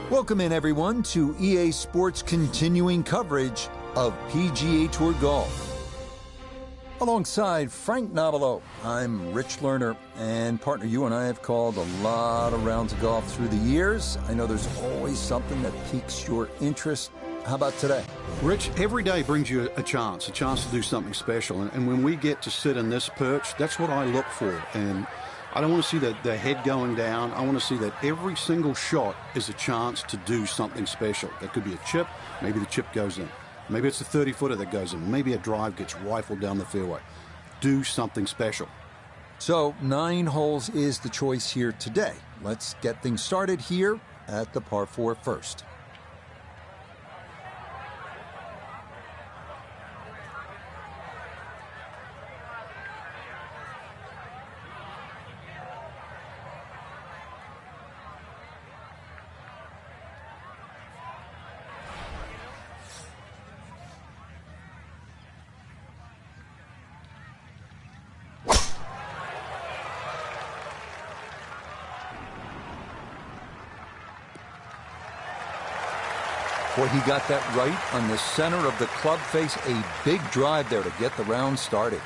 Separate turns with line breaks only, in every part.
Welcome in, everyone, to EA Sports' continuing coverage of PGA Tour Golf. Alongside Frank Nobilo, I'm Rich Lerner, and partner, you and I have called a lot of rounds of golf through the years. I know there's always something that piques your interest. How about today?
Rich, every day brings you a chance to do something special. And when we get to sit in this perch, that's what I look for. And I don't want to see the head going down. I want to see that every single shot is a chance to do something special. That could be a chip. Maybe the chip goes in. Maybe it's a 30-footer that goes in. Maybe a drive gets rifled down the fairway. Do something special.
So 9 holes is the choice here today. Let's get things started here at the par 4 first. Boy, he got that right on the center of the club face. A big drive there to get the round started.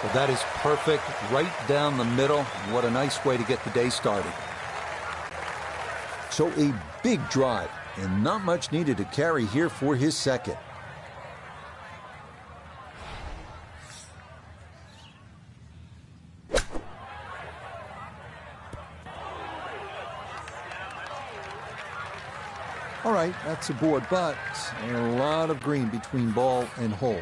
Well, that is perfect, right down the middle. What a nice way to get the day started. So a big drive, and not much needed to carry here for his second. All right, that's aboard, but a lot of green between ball and hole.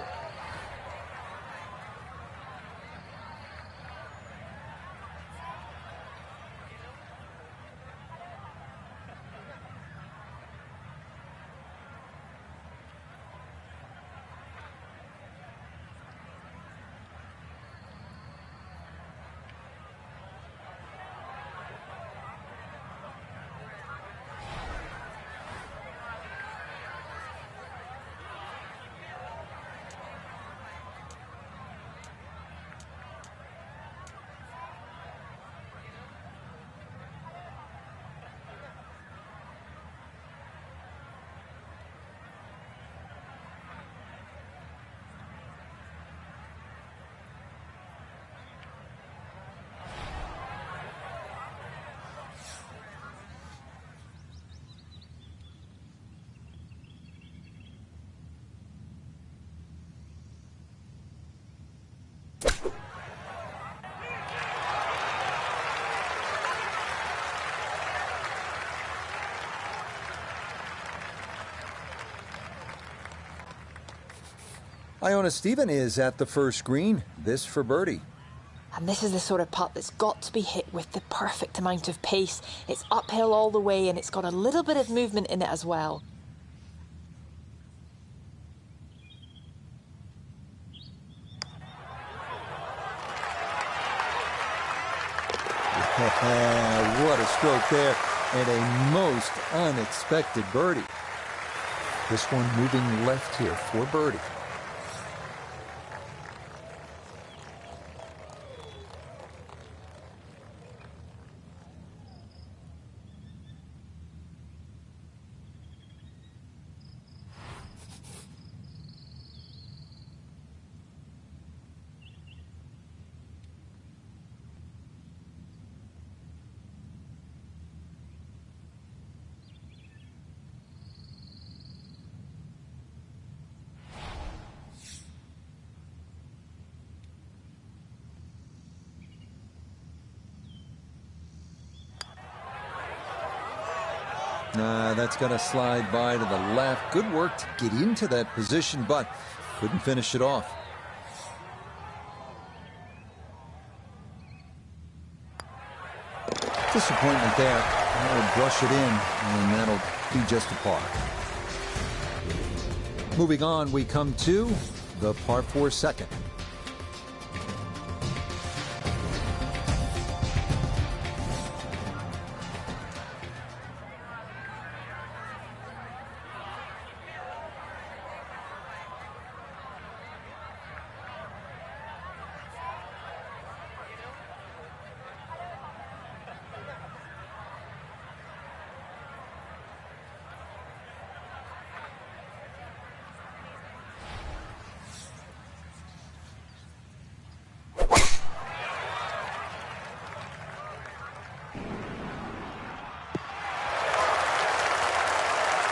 Iona Stephen is at the first green. This for birdie.
And this is the sort of putt that's got to be hit with the perfect amount of pace. It's uphill all the way and it's got a little bit of movement in it as well.
What a stroke there, and a most unexpected birdie. This one moving left here for birdie. That's going to slide by to the left. Good work to get into that position, but couldn't finish it off. Disappointment there. That'll brush it in, and that'll be just a par. Moving on, we come to the par 4 second.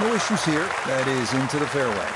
No issues here. That is into the fairway.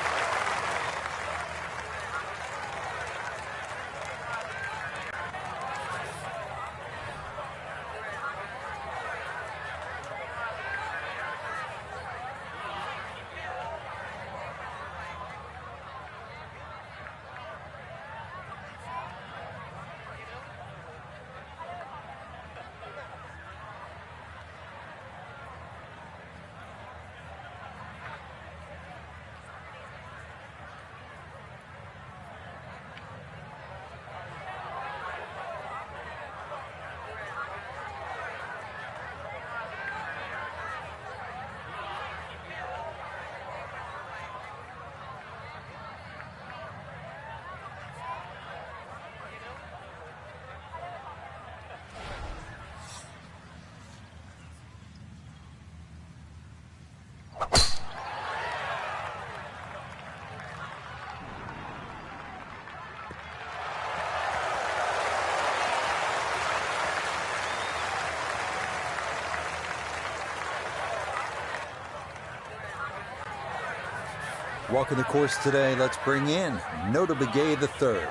Walking the course today, let's bring in Notah Begay III.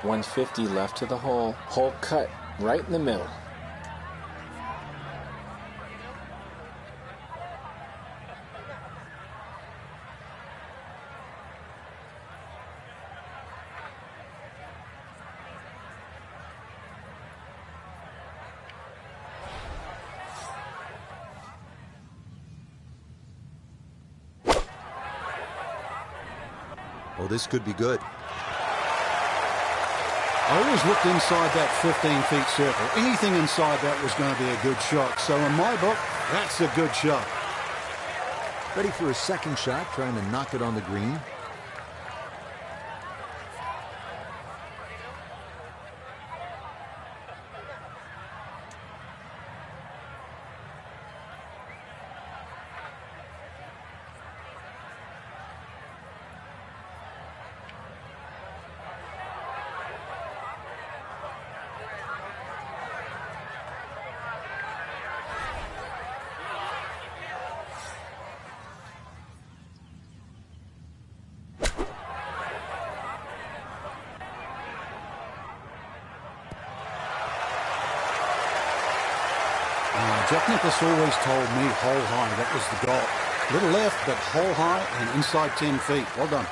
150 left to the hole. Hole cut right in the middle.
Oh, this could be good.
I always looked inside that 15-feet circle. Anything inside that was going to be a good shot. So in my book, that's a good shot.
Ready for a second shot, trying to knock it on the green.
Jeff Nicklaus always told me hole high. That was the goal. Little left, but hole high and inside 10 feet. Well done.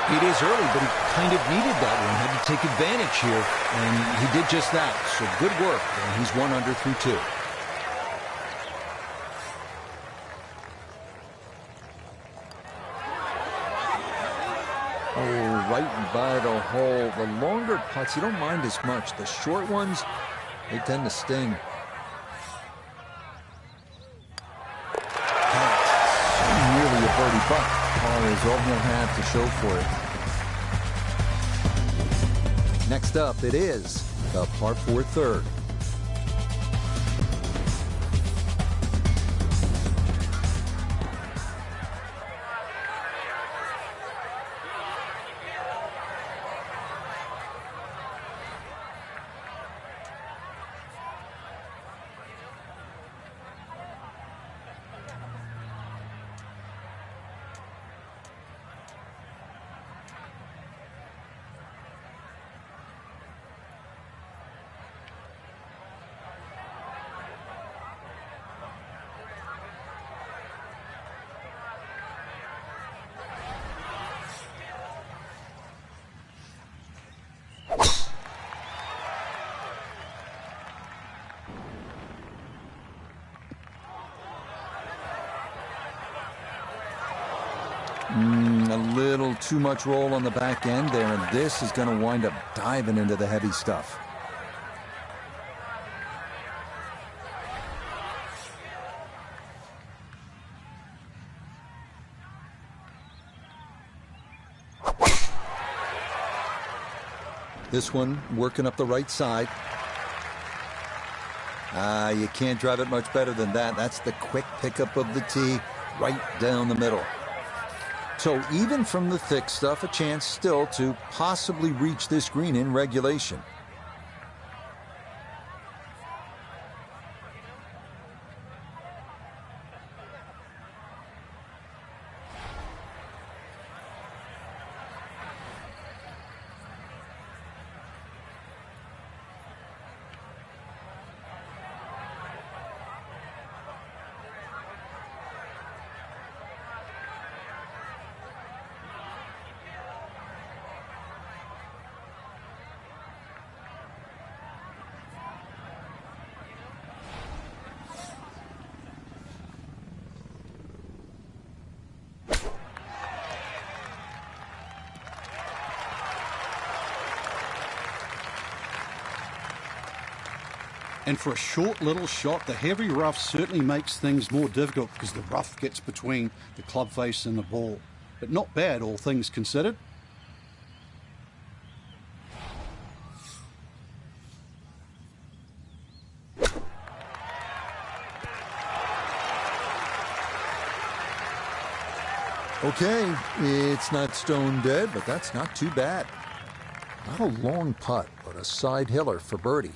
It is early, but he kind of needed that one. Had to take advantage here, and he did just that. So good work, and he's 1 under through 2. Oh, right by the hole. The longer putts, you don't mind as much. The short ones, they tend to sting. That's nearly a birdie putt. Par is all he'll have to show for it. Next up, it is the par 4 third. A little too much roll on the back end there, and this is going to wind up diving into the heavy stuff. This one working up the right side. You can't drive it much better than that. That's the quick pickup of the tee right down the middle. So even from the thick stuff, a chance still to possibly reach this green in regulation.
And for a short little shot, the heavy rough certainly makes things more difficult because the rough gets between the club face and the ball. But not bad, all things considered.
Okay, it's not stone dead, but that's not too bad. Not a long putt, but a side hiller for birdie.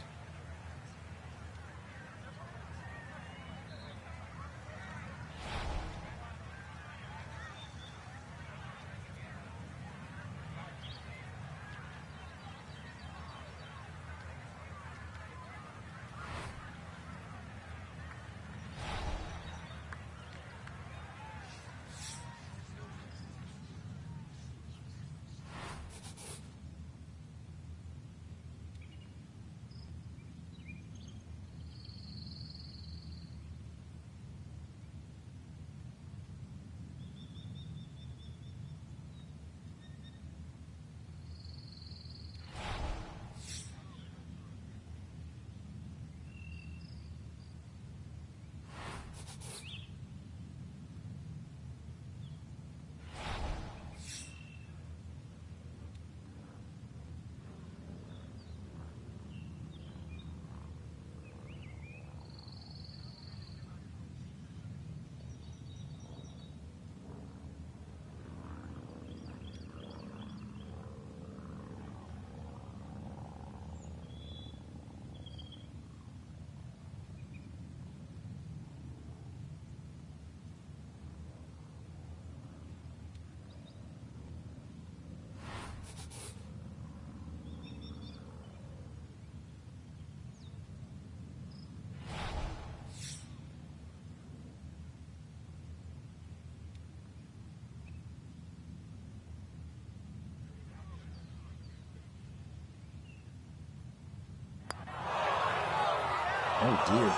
Oh dear.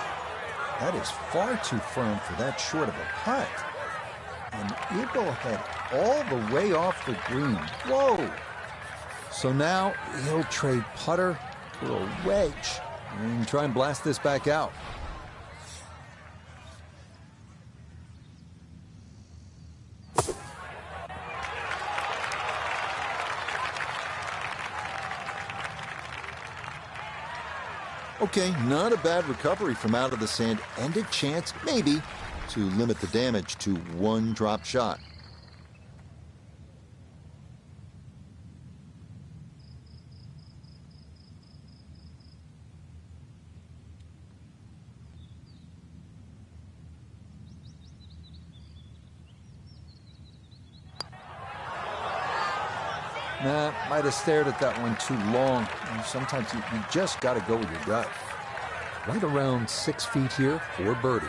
That is far too firm for that short of a putt. And it will head all the way off the green. Whoa! So now he'll trade putter for a wedge and try and blast this back out. Okay, not a bad recovery from out of the sand, and a chance, maybe, to limit the damage to one drop shot. Nah, might have stared at that one too long. And sometimes you just got to go with your gut. Right around 6 feet here for birdie.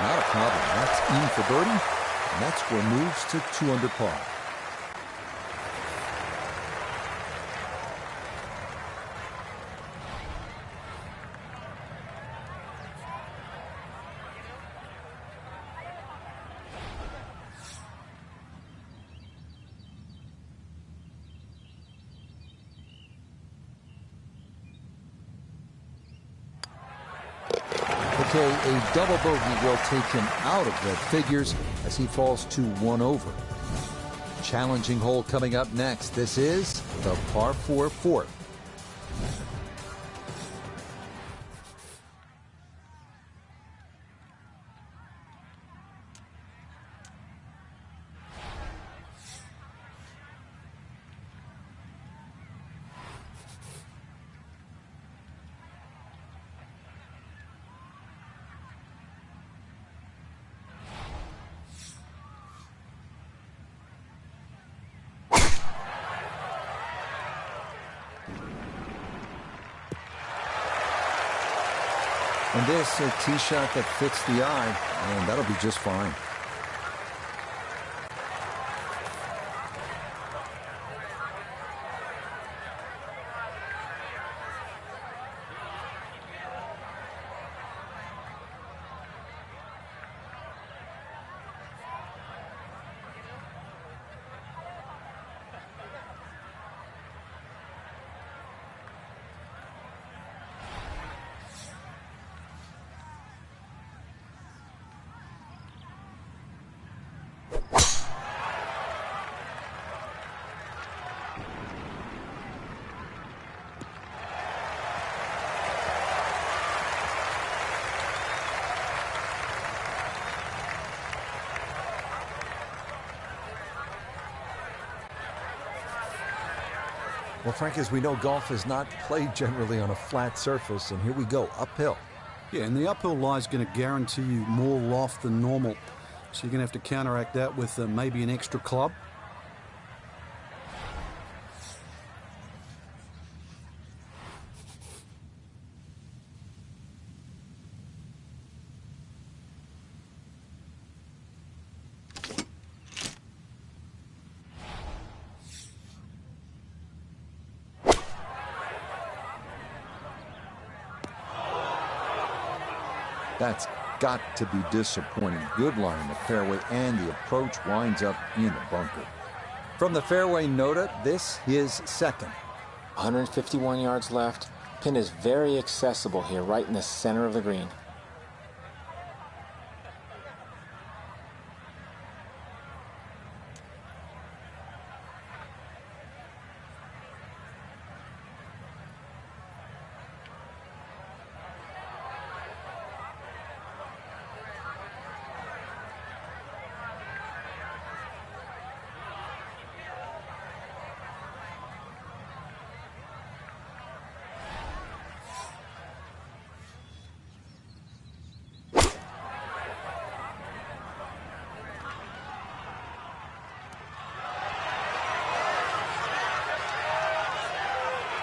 Not a problem. That's in for birdie, and that score moves to 2 under par. Okay, a double bogey will take him out of red figures as he falls to 1 over. Challenging hole coming up next. This is the par 4 fourth. And this, a tee shot that fits the eye, and that'll be just fine. Well, Frank, as we know, golf is not played generally on a flat surface, and here we go, uphill.
Yeah, and the uphill lie is going to guarantee you more loft than normal. So you're going to have to counteract that with maybe an extra club.
That's got to be disappointing. Good line in the fairway, and the approach winds up in the bunker. From the fairway nota, this his second.
151 yards left. Pin is very accessible here, right in the center of the green.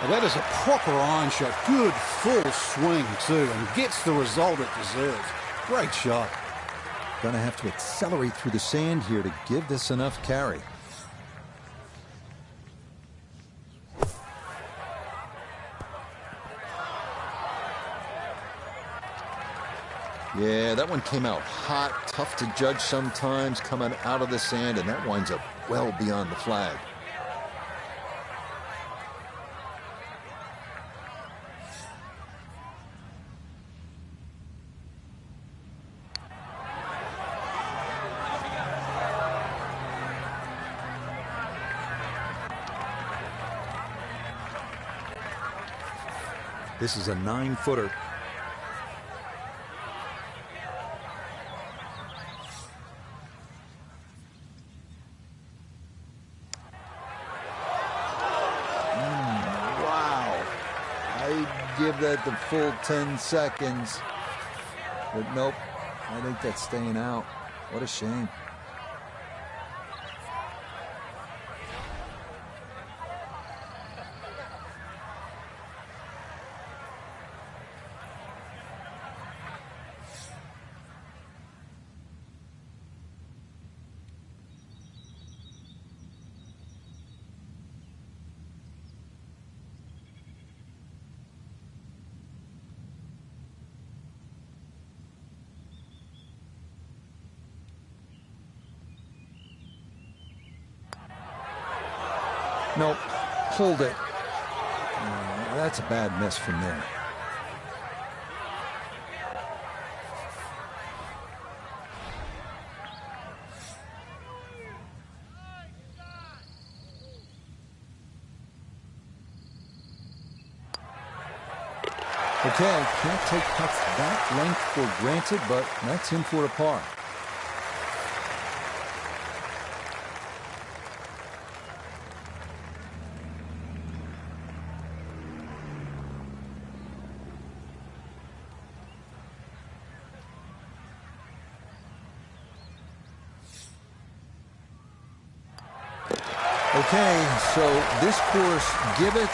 Now that is a proper iron shot. Good full swing, too, and gets the result it deserves. Great shot.
Gonna have to accelerate through the sand here to give this enough carry. Yeah, that one came out hot, tough to judge sometimes, coming out of the sand, and that winds up well beyond the flag. This is a 9-footer. Give that the full 10 seconds. But nope, I think that's staying out. What a shame. Nope, hold it. That's a bad miss from there. Okay, can't take putts that length for granted, but that's in for a par. Okay, so this course giveth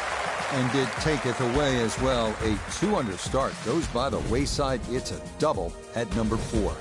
and did taketh away as well. A 2-under start goes by the wayside. It's a double at number 4.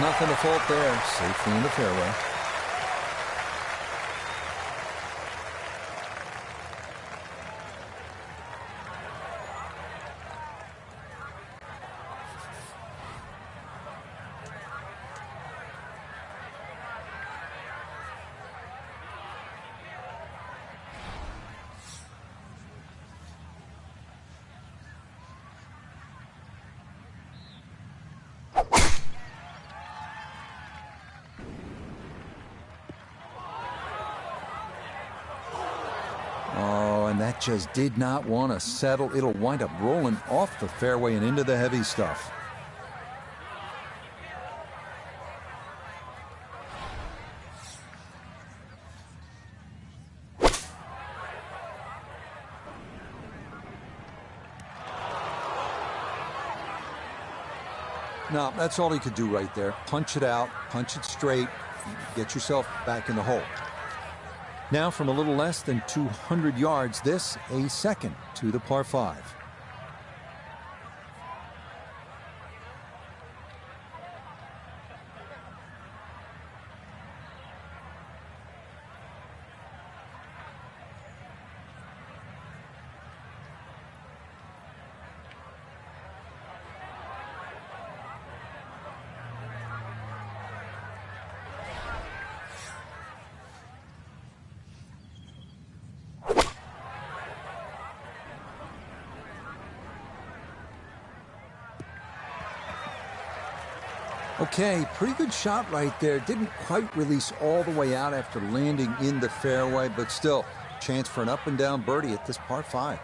Nothing to fault there. Safely in the fairway. That just did not want to settle. It'll wind up rolling off the fairway and into the heavy stuff. No, that's all he could do right there. Punch it out, punch it straight, get yourself back in the hole. Now from a little less than 200 yards, this a second to the par 5. Okay, pretty good shot right there. Didn't quite release all the way out after landing in the fairway, but still, chance for an up and down birdie at this par 5.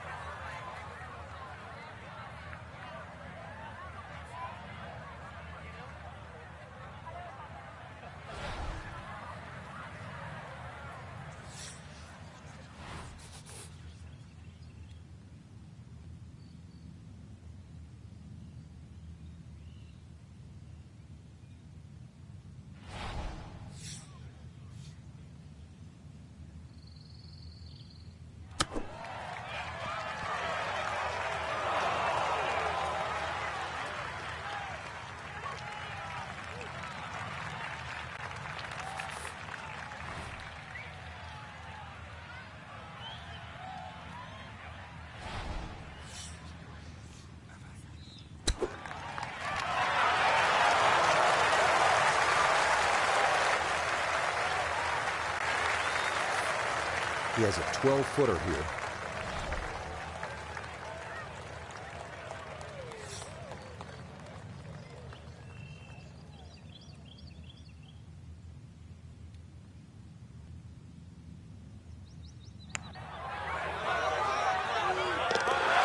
He has a 12-footer here.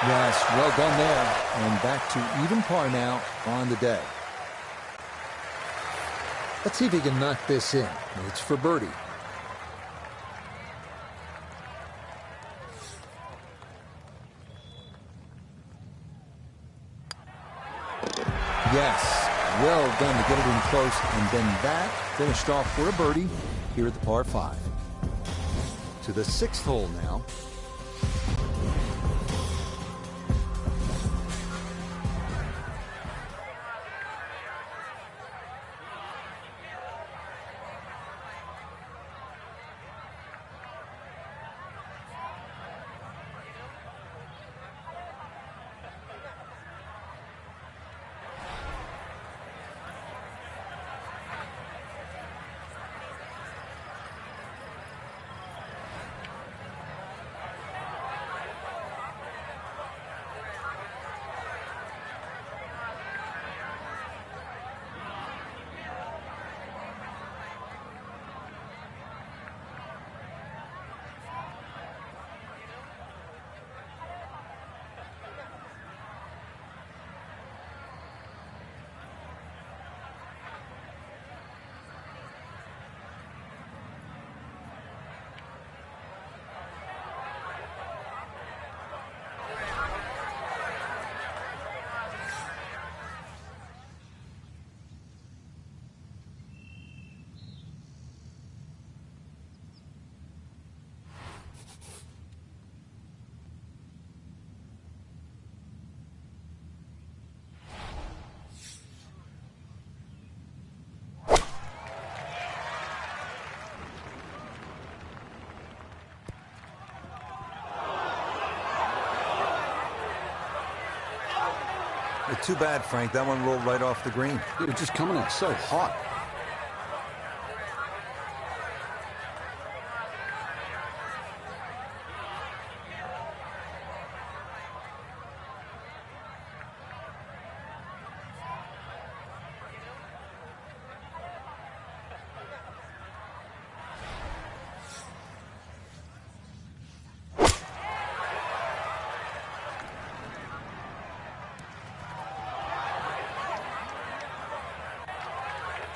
Yes, well done there. And back to even par now on the day. Let's see if he can knock this in. It's for birdie. Yes, well done to get it in close, and then that finished off for a birdie here at the par 5. To the 6th hole now. Too bad, Frank. That one rolled right off the green.
It was just coming out so hot.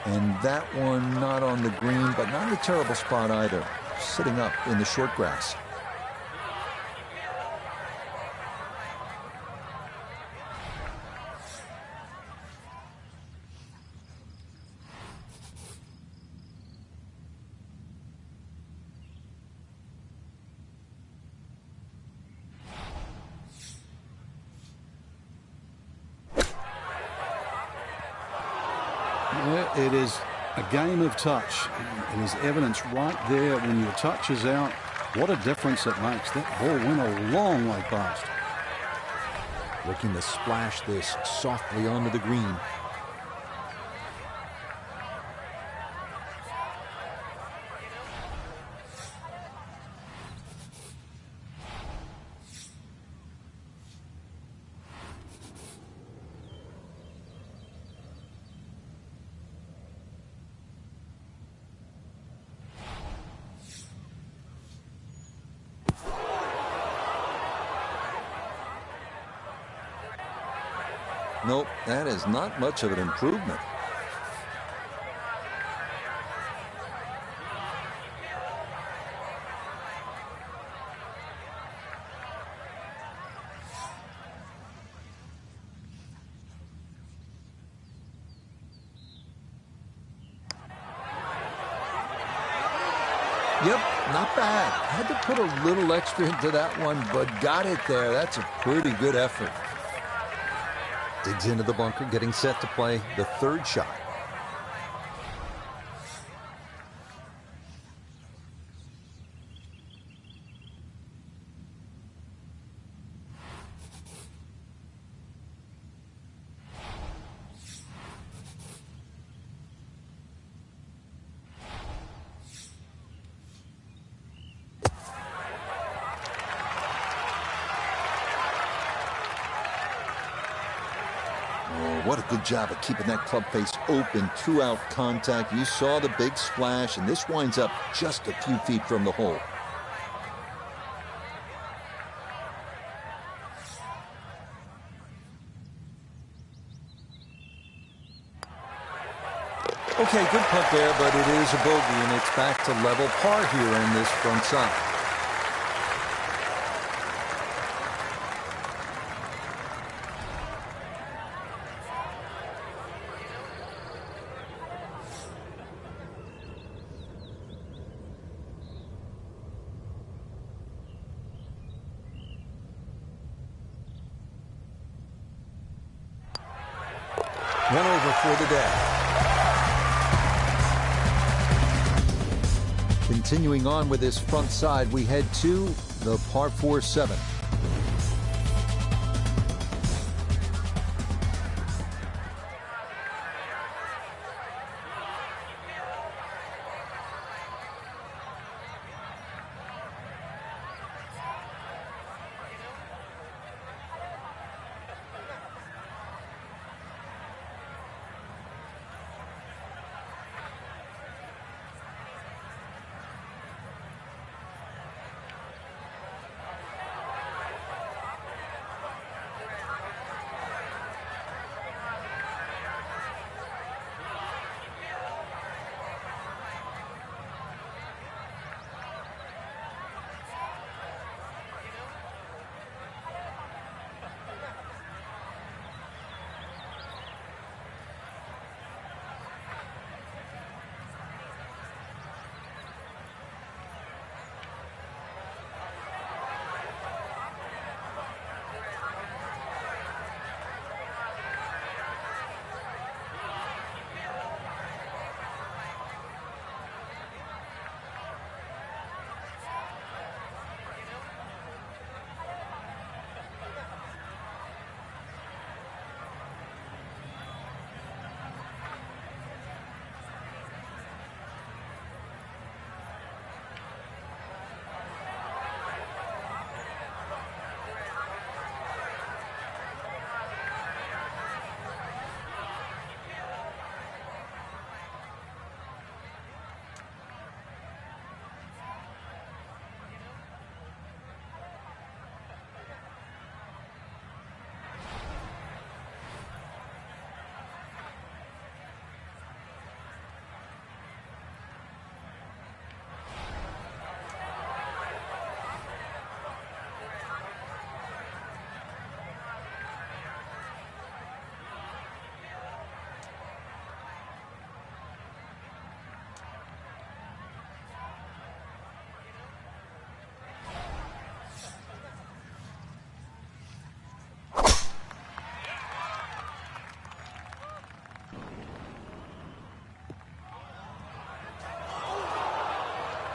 And that one not on the green, but not in a terrible spot either. Sitting up in the short grass.
It is a game of touch, and there's evidence right there when your touch is out. What a difference it makes. That ball went a long way past.
Looking to splash this softly onto the green. Nope, that is not much of an improvement. Yep, not bad. Had to put a little extra into that one, but got it there. That's a pretty good effort. Digs into the bunker, getting set to play the third shot. What a good job of keeping that club face open throughout contact. You saw the big splash, and this winds up just a few feet from the hole. Okay, good putt there, but it is a bogey, and it's back to level par here on this front side. One over for the day. Continuing on with this front side, we head to the par 4-7.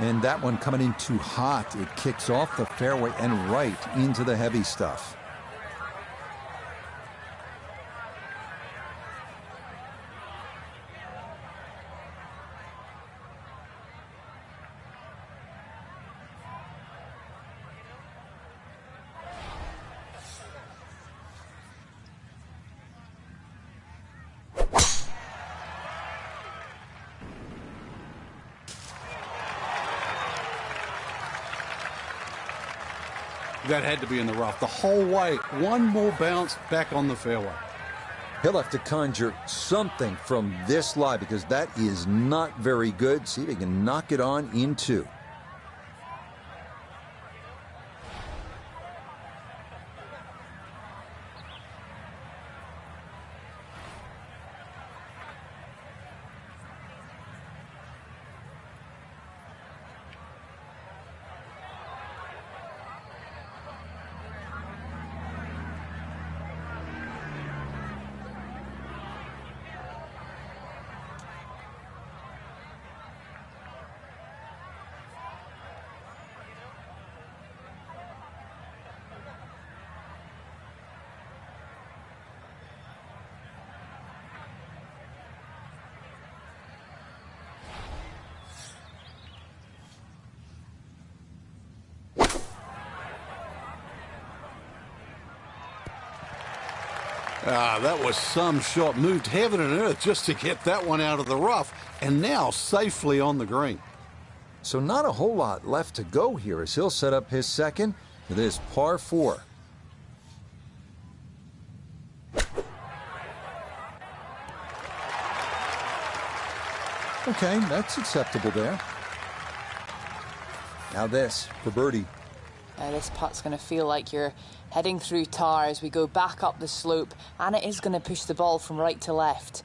And that one coming in too hot. It kicks off the fairway and right into the heavy stuff.
That had to be in the rough the whole way. One more bounce back on the fairway.
He'll have to conjure something from this lie because that is not very good. See if he can knock it on in two.
That was some shot. Moved heaven and earth just to get that one out of the rough, and now safely on the green.
So not a whole lot left to go here as he'll set up his second for this par 4. Okay, that's acceptable there. Now this for birdie.
This putt's going to feel like you're heading through tar as we go back up the slope, and it is going to push the ball from right to left.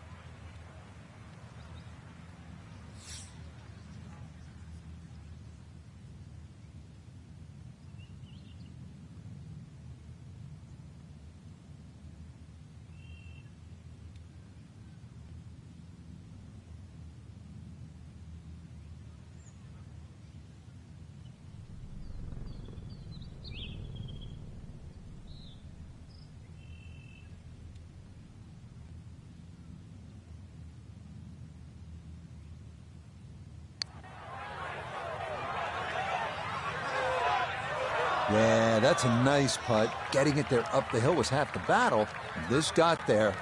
Yeah, that's a nice putt. Getting it there up the hill was half the battle. This got there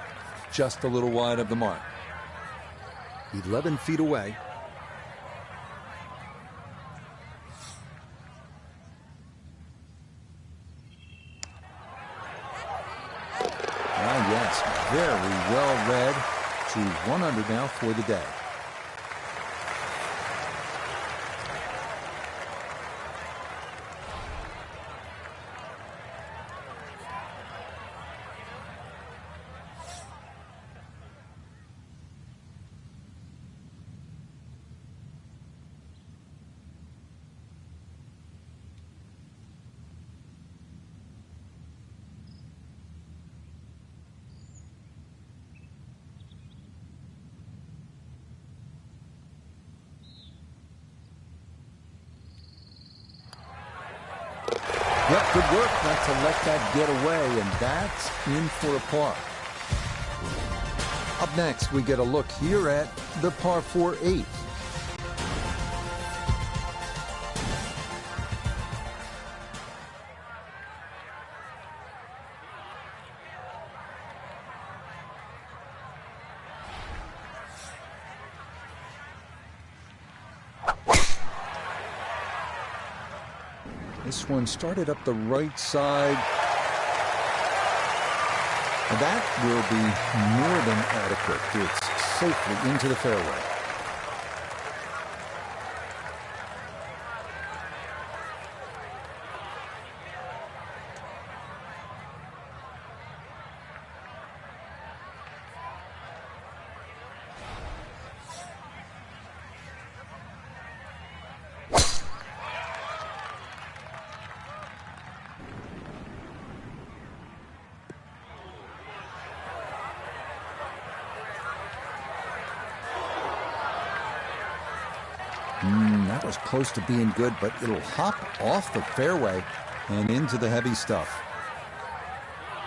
just a little wide of the mark. 11 feet away. Ah, yes, very well read. To 100 now for the day. Yep, good work not to let that get away, and that's in for a par. Up next, we get a look here at the par 4-8. This one started up the right side. And that will be more than adequate. It's safely into the fairway. That was close to being good, but it'll hop off the fairway and into the heavy stuff.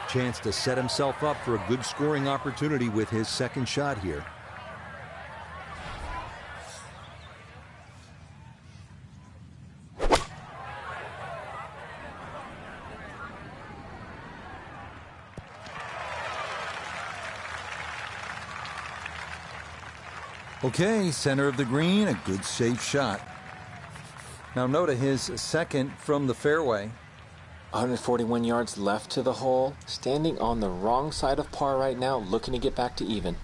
Chance to set himself up for a good scoring opportunity with his second shot here. Okay, center of the green, a good safe shot. Now note his second from the fairway.
141 yards left to the hole. Standing on the wrong side of par right now, looking to get back to even.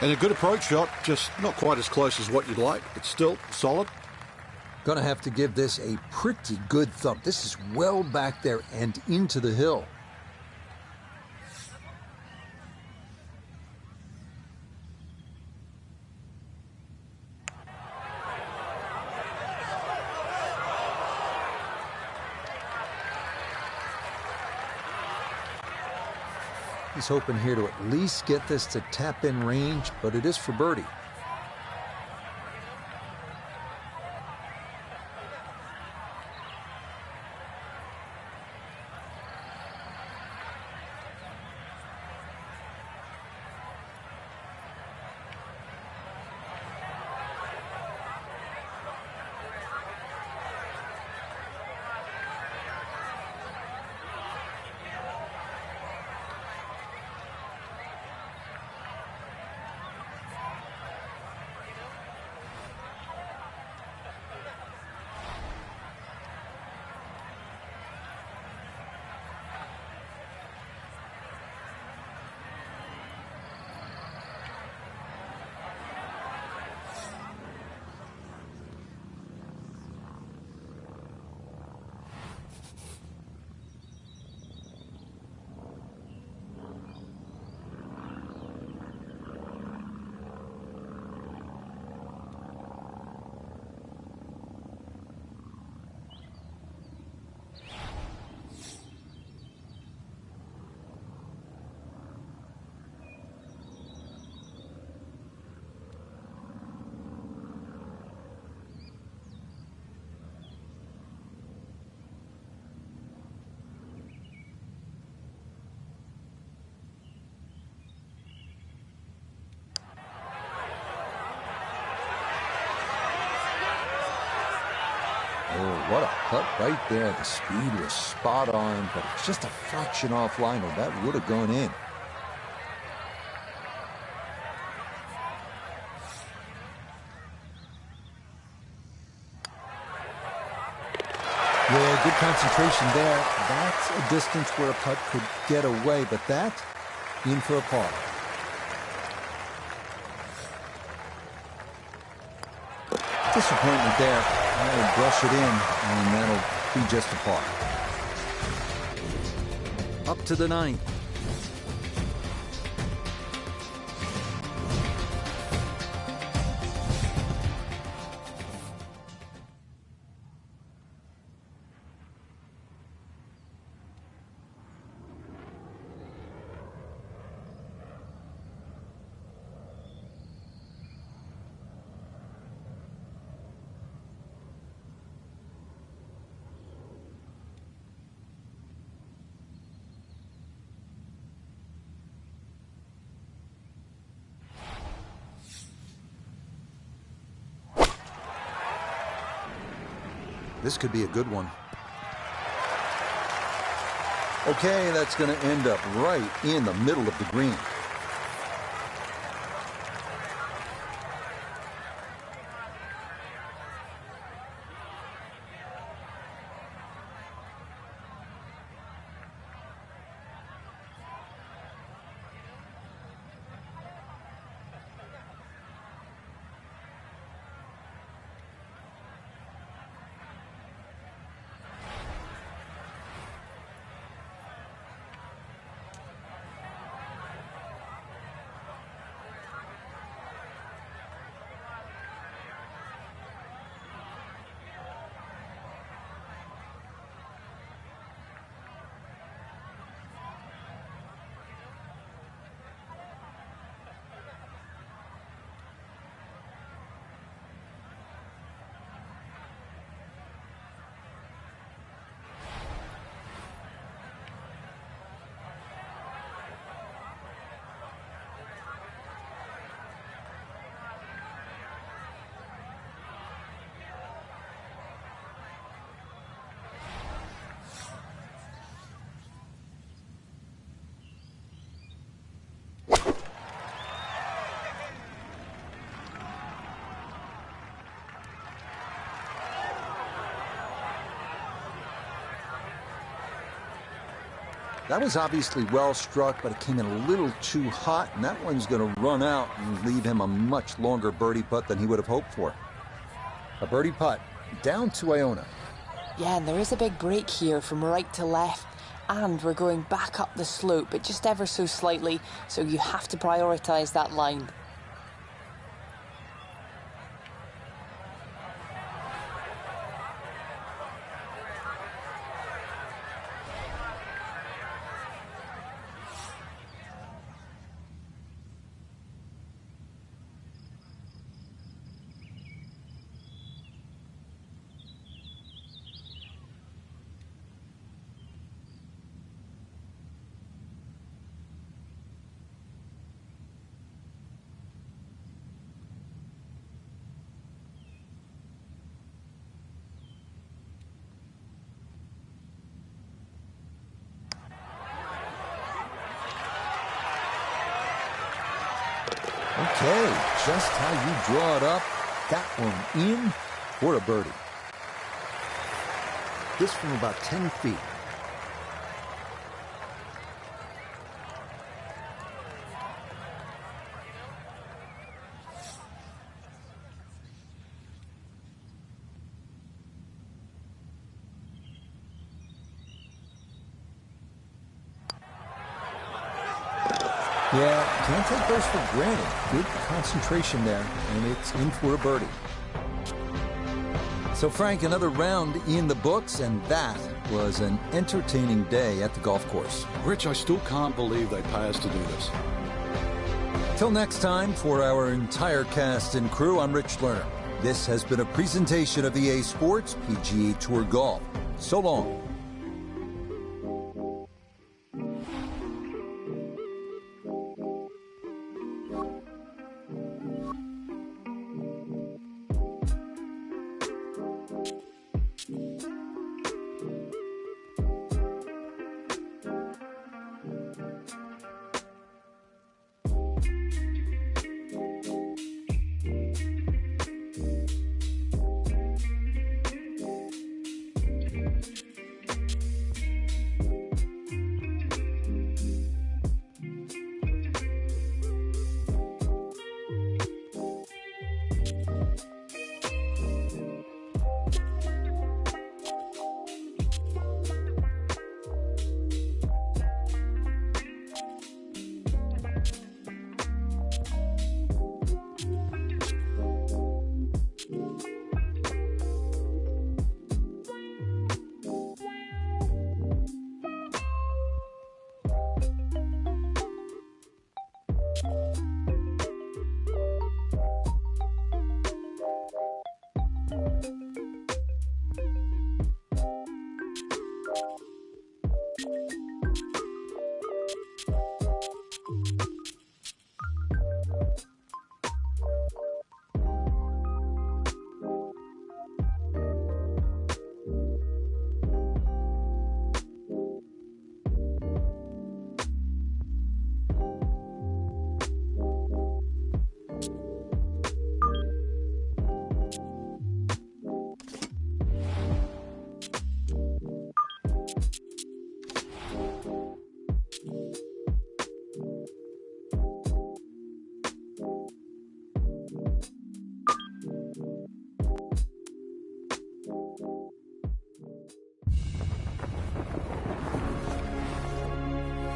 And a good approach shot, just not quite as close as what you'd like, but still solid.
Gonna have to give this a pretty good thump. This is well back there and into the hill. He's hoping here to at least get this to tap-in range, but it is for birdie. Oh, what a putt right there. The speed was spot on, but it's just a fraction offline, or that would have gone in. Yeah, good concentration there. That's a distance where a putt could get away, but that, in for a par. Disappointment there. That'll brush it in, and that'll be just a par. Up to the ninth. This could be a good one. Okay, that's going to end up right in the middle of the green. That was obviously well struck, but it came in a little too hot, and that one's going to run out and leave him a much longer birdie putt than he would have hoped for. A birdie putt down to Iona.
Yeah, and there is a big break here from right to left, and we're going back up the slope, but just ever so slightly, so you have to prioritise that line.
Okay, just how you draw it up. That one in for a birdie.
This from about 10 feet.
Yeah, can't take those for granted. Good concentration there, and it's in for a birdie. So, Frank, another round in the books, and that was an entertaining day at the golf course.
Rich, I still can't believe they pay us to do this.
Till next time, for our entire cast and crew, I'm Rich Lerner. This has been a presentation of EA Sports PGA Tour Golf. So long.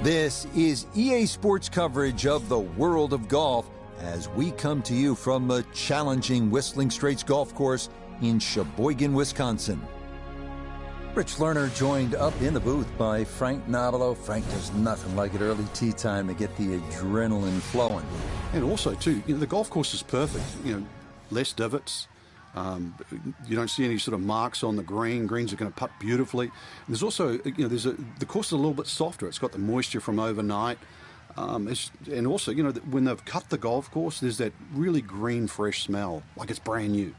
This is EA Sports coverage of the world of golf as we come to you from the challenging Whistling Straits Golf Course in Sheboygan, Wisconsin. Rich Lerner joined up in the booth by Frank Nobilo. Frank, there's nothing like it early tee time to get the adrenaline flowing.
And also, too, the golf course is perfect. Less divots. You don't see any sort of marks on the green. Greens are going to putt beautifully. There's also, the course is a little bit softer. It's got the moisture from overnight. And also, when they've cut the golf course, there's that really green, fresh smell, like it's brand new.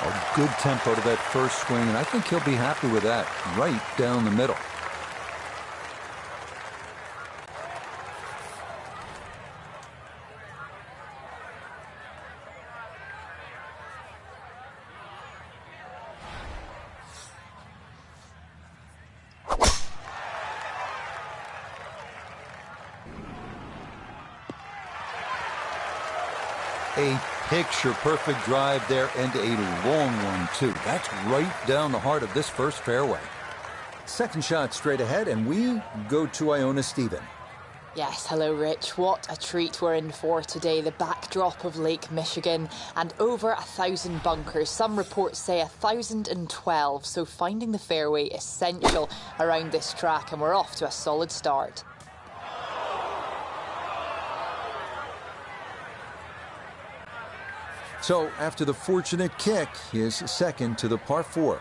A good tempo to that first swing, and I think he'll be happy with that. Right down the middle. A picture-perfect drive there, and a long one, too. That's right down the heart of this first fairway. Second shot straight ahead, and we go to Iona Stephen.
Yes, hello Rich. What a treat we're in for today. The backdrop of Lake Michigan and over 1,000 bunkers. Some reports say 1,012, so finding the fairway essential around this track, and we're off to a solid start.
So, after the fortunate kick, his second to the par 4.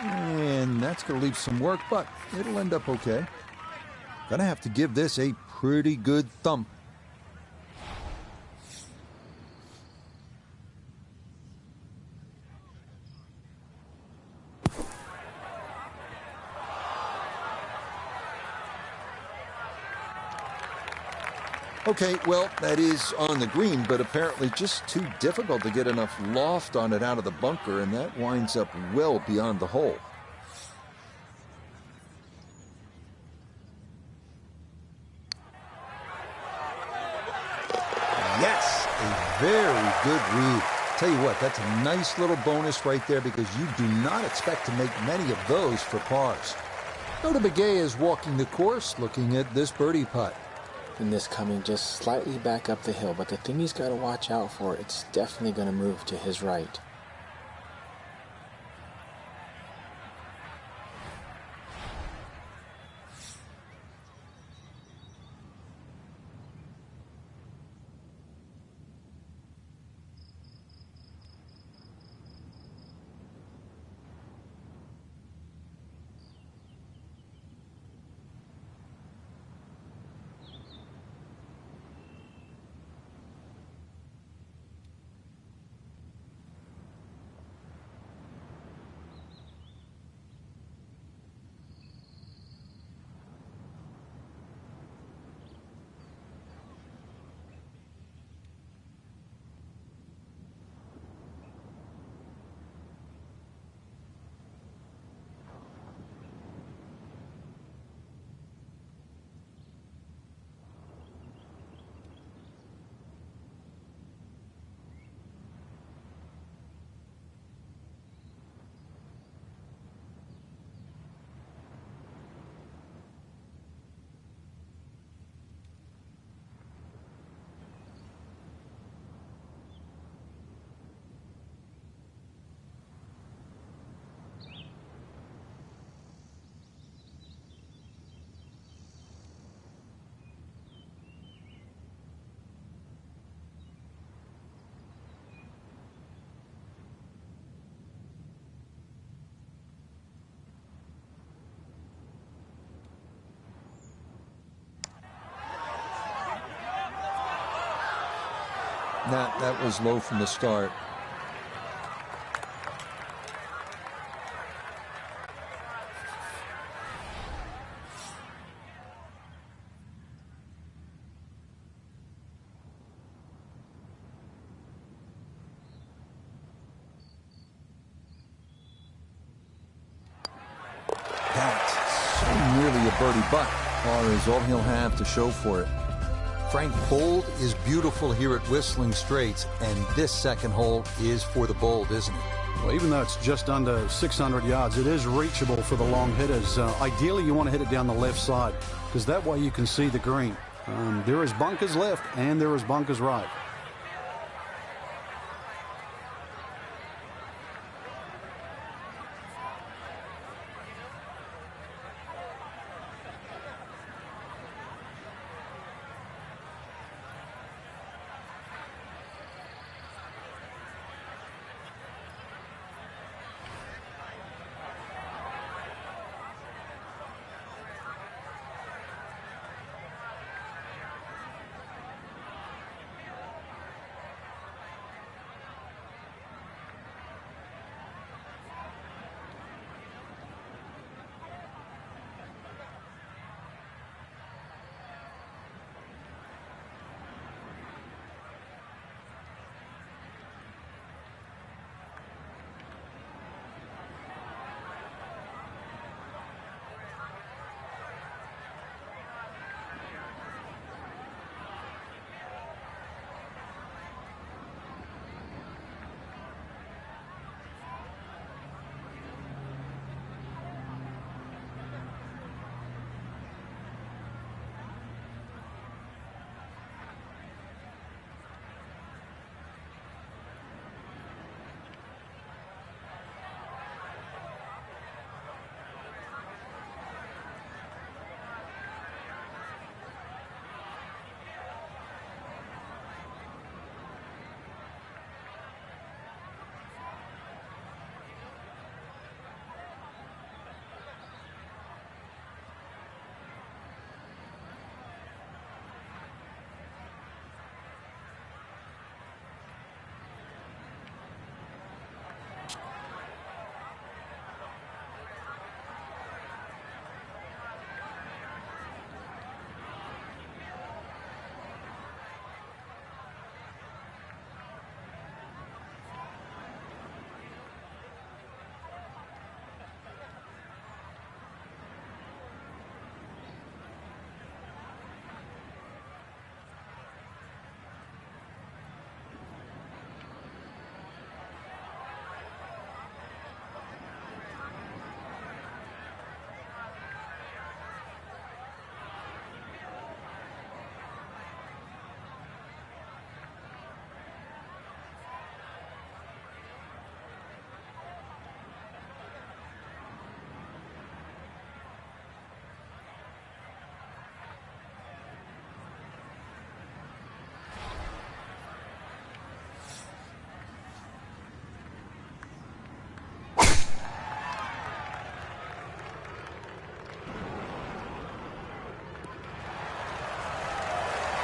And that's going to leave some work, but it'll end up okay. Gonna have to give this a pretty good thump. Okay, well, that is on the green, but apparently just too difficult to get enough loft on it out of the bunker, and that winds up well beyond the hole. Yes, a very good read. Tell you what, that's a nice little bonus right there because you do not expect to make many of those for pars. Notah Begay is walking the course looking at this birdie putt.
And this coming just slightly back up the hill, but the thing he's got to watch out for, it's definitely going to move to his right.
That was low from the start. birdie putt, or is all he'll have to show for it.
Frank, bold is beautiful here at Whistling Straits, and this second hole is for the bold, isn't it? Well, even though it's just under 600 yards, it is reachable for the long hitters. Ideally, you want to hit it down the left side, because that way you can see the green. There is bunkers left, and there is bunkers right.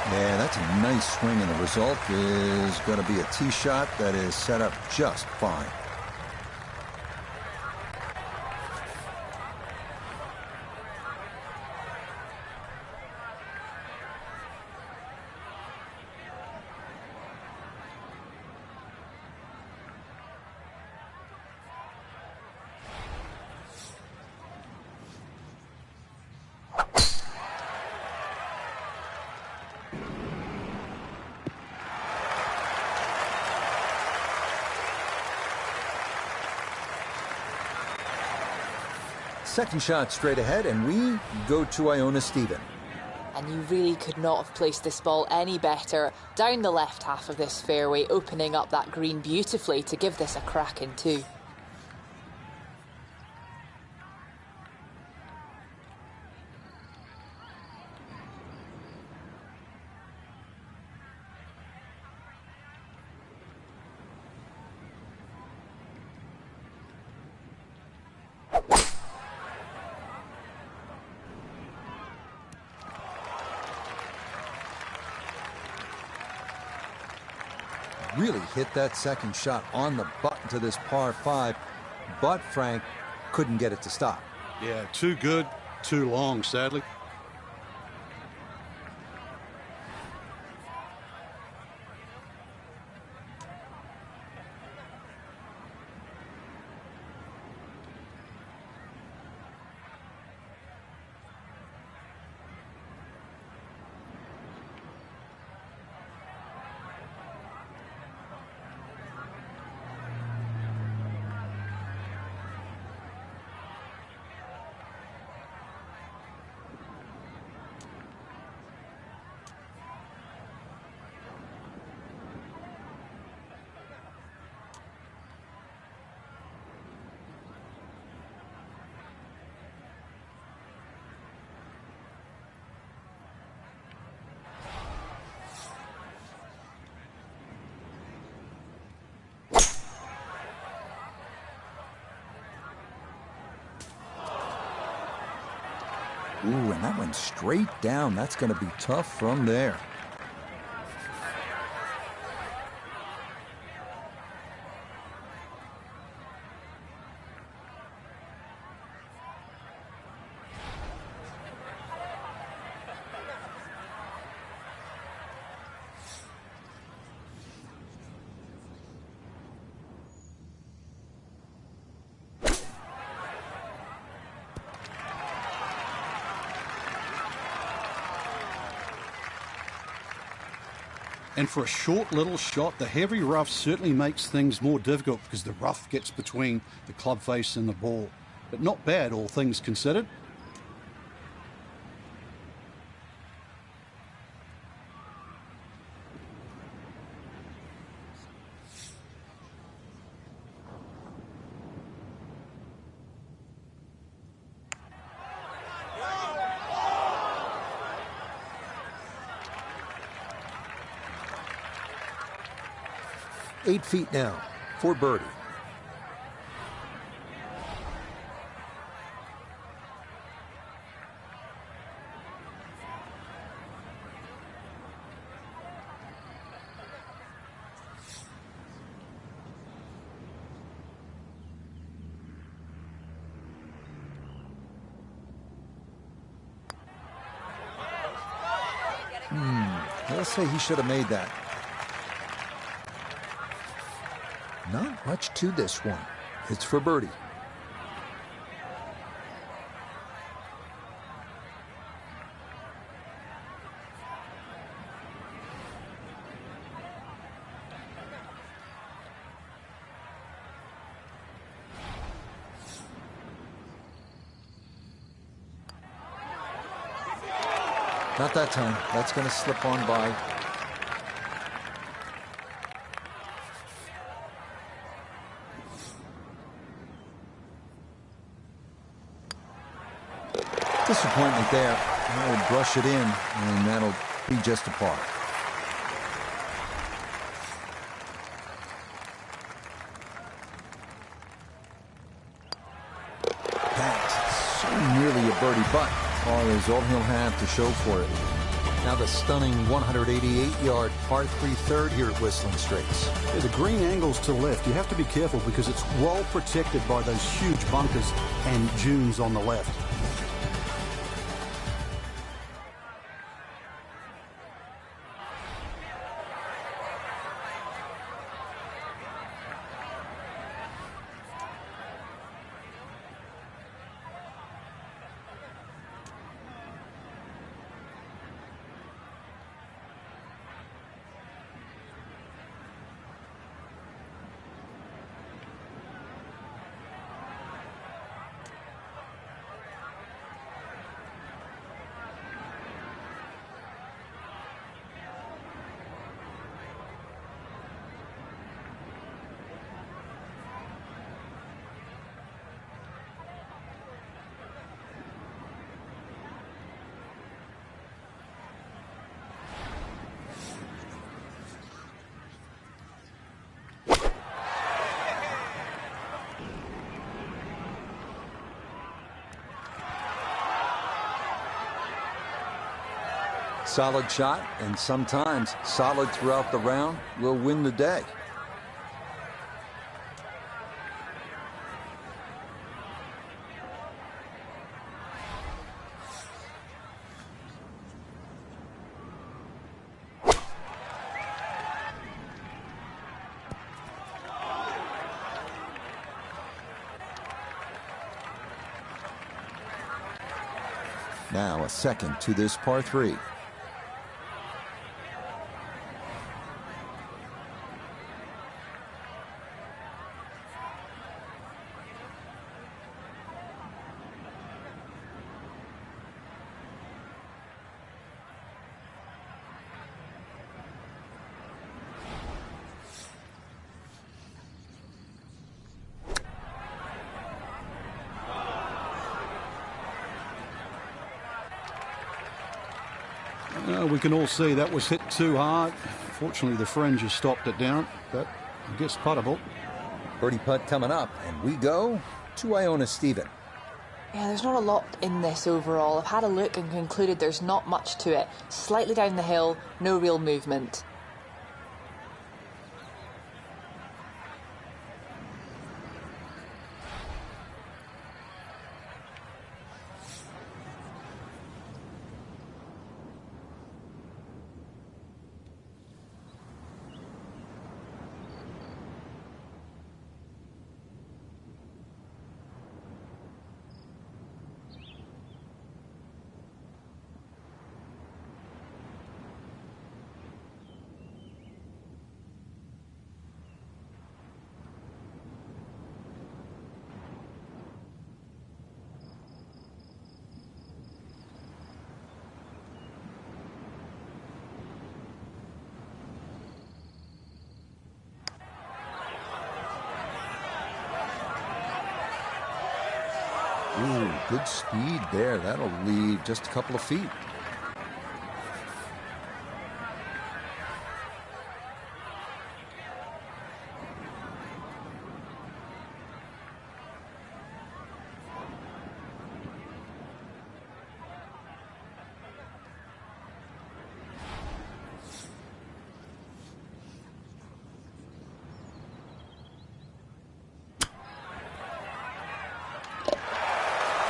Yeah, that's a nice swing, and the result is going to be a tee shot that is set up just fine. Second shot straight ahead, and we go to Iona Stephen.
And you really could not have placed this ball any better. Down the left half of this fairway, opening up that green beautifully to give this a crack in two.
Really hit that second shot on the button to this par 5, but Frank couldn't get it to stop.
Yeah, too good, too long, sadly.
Ooh, and that went straight down. That's going to be tough from there.
And for a short little shot, the heavy rough certainly makes things more difficult because the rough gets between the club face and the ball. But not bad, all things considered.
Eight feet now for birdie. Let's say he should have made that. Not much to this one. It's for birdie. Not that time. That's going to slip on by. Disappointment there. I'll brush it in, and that'll be just a par. That's so nearly a birdie, but par is all he'll have to show for it. Now the stunning 188-yard par 3 third here at Whistling Straits.
Yeah, the green angles to the left. You have to be careful because it's well protected by those huge bunkers and dunes on the left.
Solid shot, and sometimes solid throughout the round will win the day. Now a second to this par 3.
We can all see that was hit too hard. Fortunately, the fringe has stopped it down, but I guess puttable.
Birdie putt coming up, and we go to Iona Stephen.
Yeah, there's not a lot in this overall. I've had a look and concluded there's not much to it. Slightly down the hill, no real movement.
Ooh, good speed there. That'll leave just a couple of feet.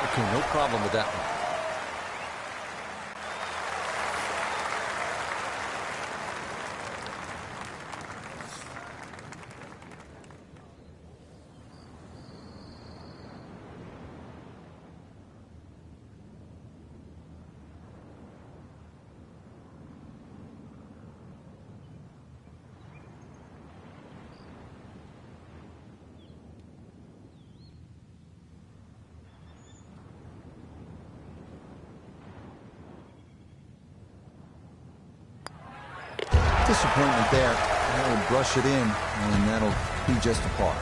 Okay, no problem with that one. Disappointment there. That'll brush it in, and that'll be just a par.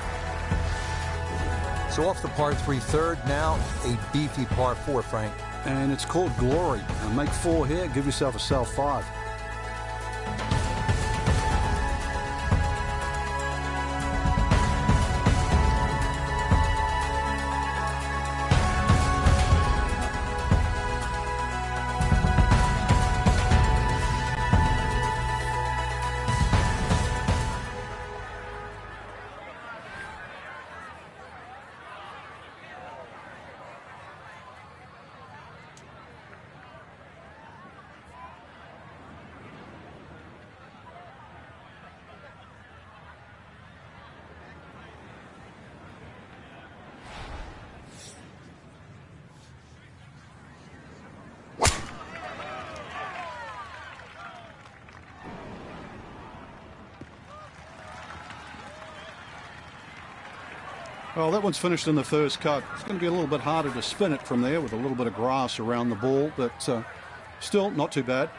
So off the par 3 third, now a beefy par 4, Frank.
And it's called Glory. Now make 4 here, give yourself a self 5. Well, that one's finished in the first cut. It's going to be a little bit harder to spin it from there with a little bit of grass around the ball, but still not too bad.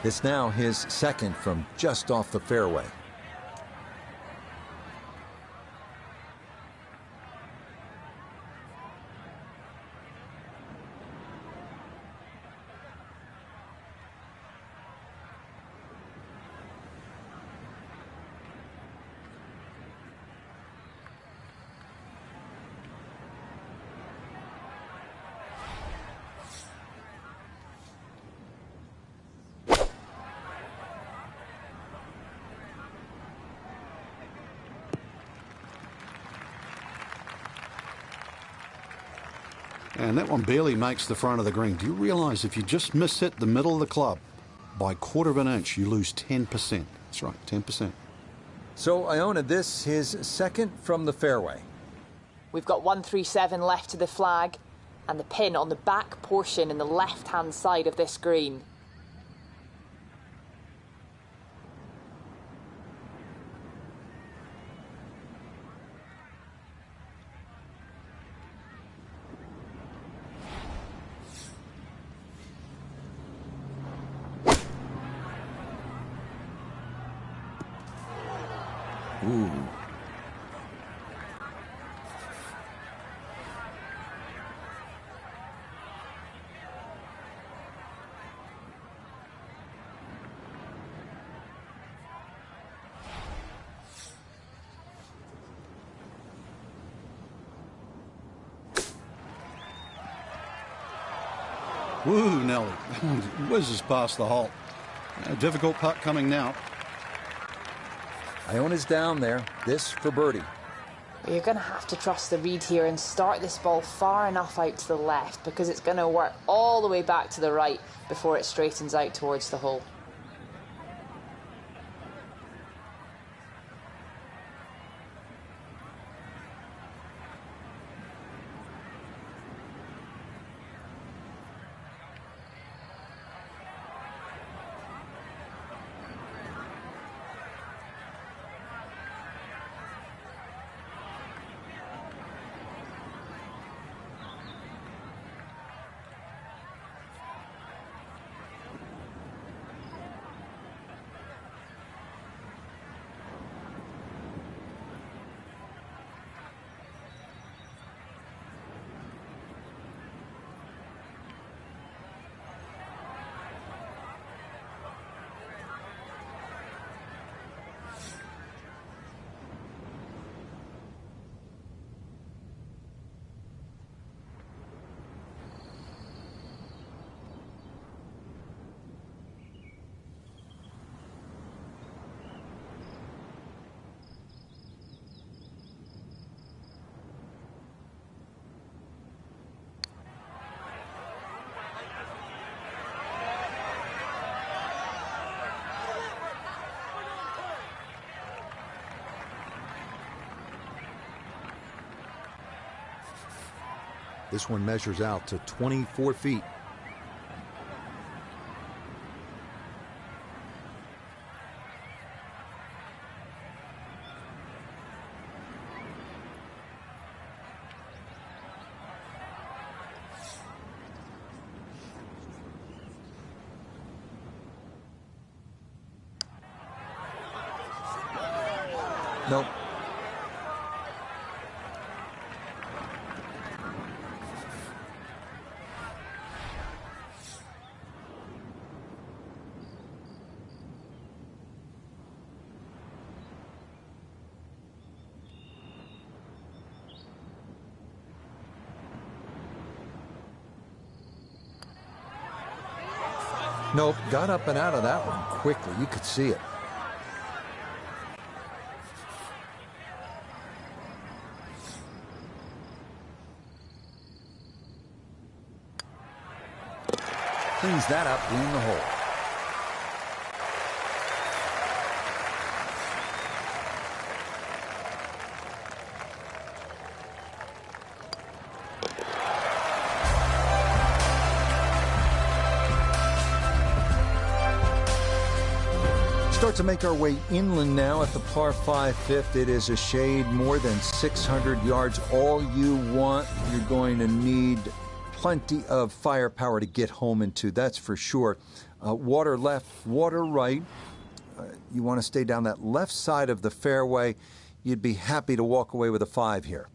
It's now his second from just off the fairway. And that one barely makes the front of the green. Do you realize if you just miss hit the middle of the club by 1/4 of an inch, you lose 10%? That's right, 10%. So Iona, this his second from the fairway.
We've got 137 left to the flag and the pin on the back portion in the left-hand side of this green.
Ooh.
Woo, Nelly. Whizzes past the hole. A difficult putt coming now.
Iona's down there. This for birdie.
You're going to have to trust the read here and start this ball far enough out to the left, because it's going to work all the way back to the right before it straightens out towards the hole.
This one measures out to 24 feet. Nope. Nope, got up and out of that one quickly. You could see it. Cleans that up in the hole. Start to make our way inland now at the par 5 fifth. It is a shade more than 600 yards. All you want, you're going to need plenty of firepower to get home into, that's for sure. Water left, water right. You want to stay down that left side of the fairway. You'd be happy to walk away with a 5 here.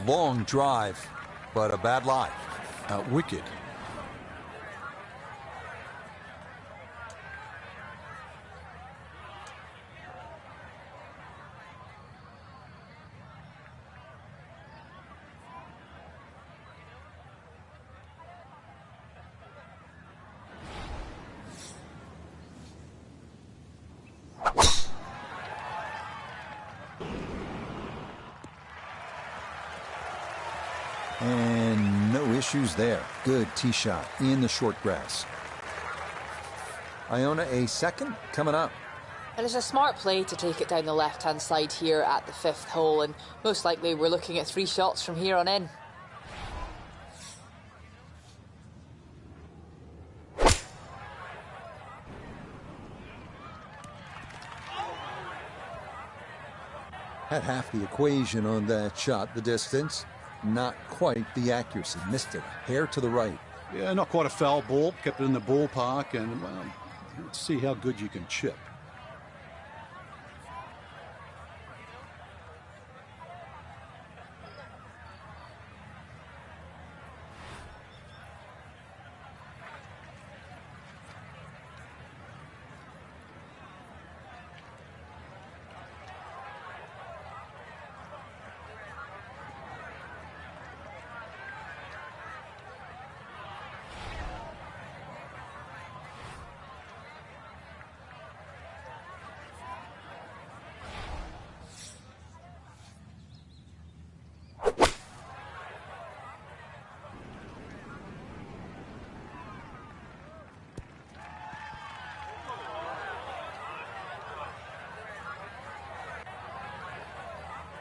Long drive. but a bad lie.
Wicked.
And no issues there. Good tee shot in the short grass. Iona, a second coming up.
It is a smart play to take it down the left-hand side here at the 5th hole, and most likely we're looking at 3 shots from here on in.
Had half the equation on that shot, the distance. Not quite the accuracy. Missed it. Hair to the right.
Yeah, not quite a foul ball. Kept it in the ballpark, and well, let's see how good you can chip.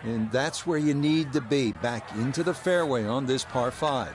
And that's where you need to be, back into the fairway on this par 5.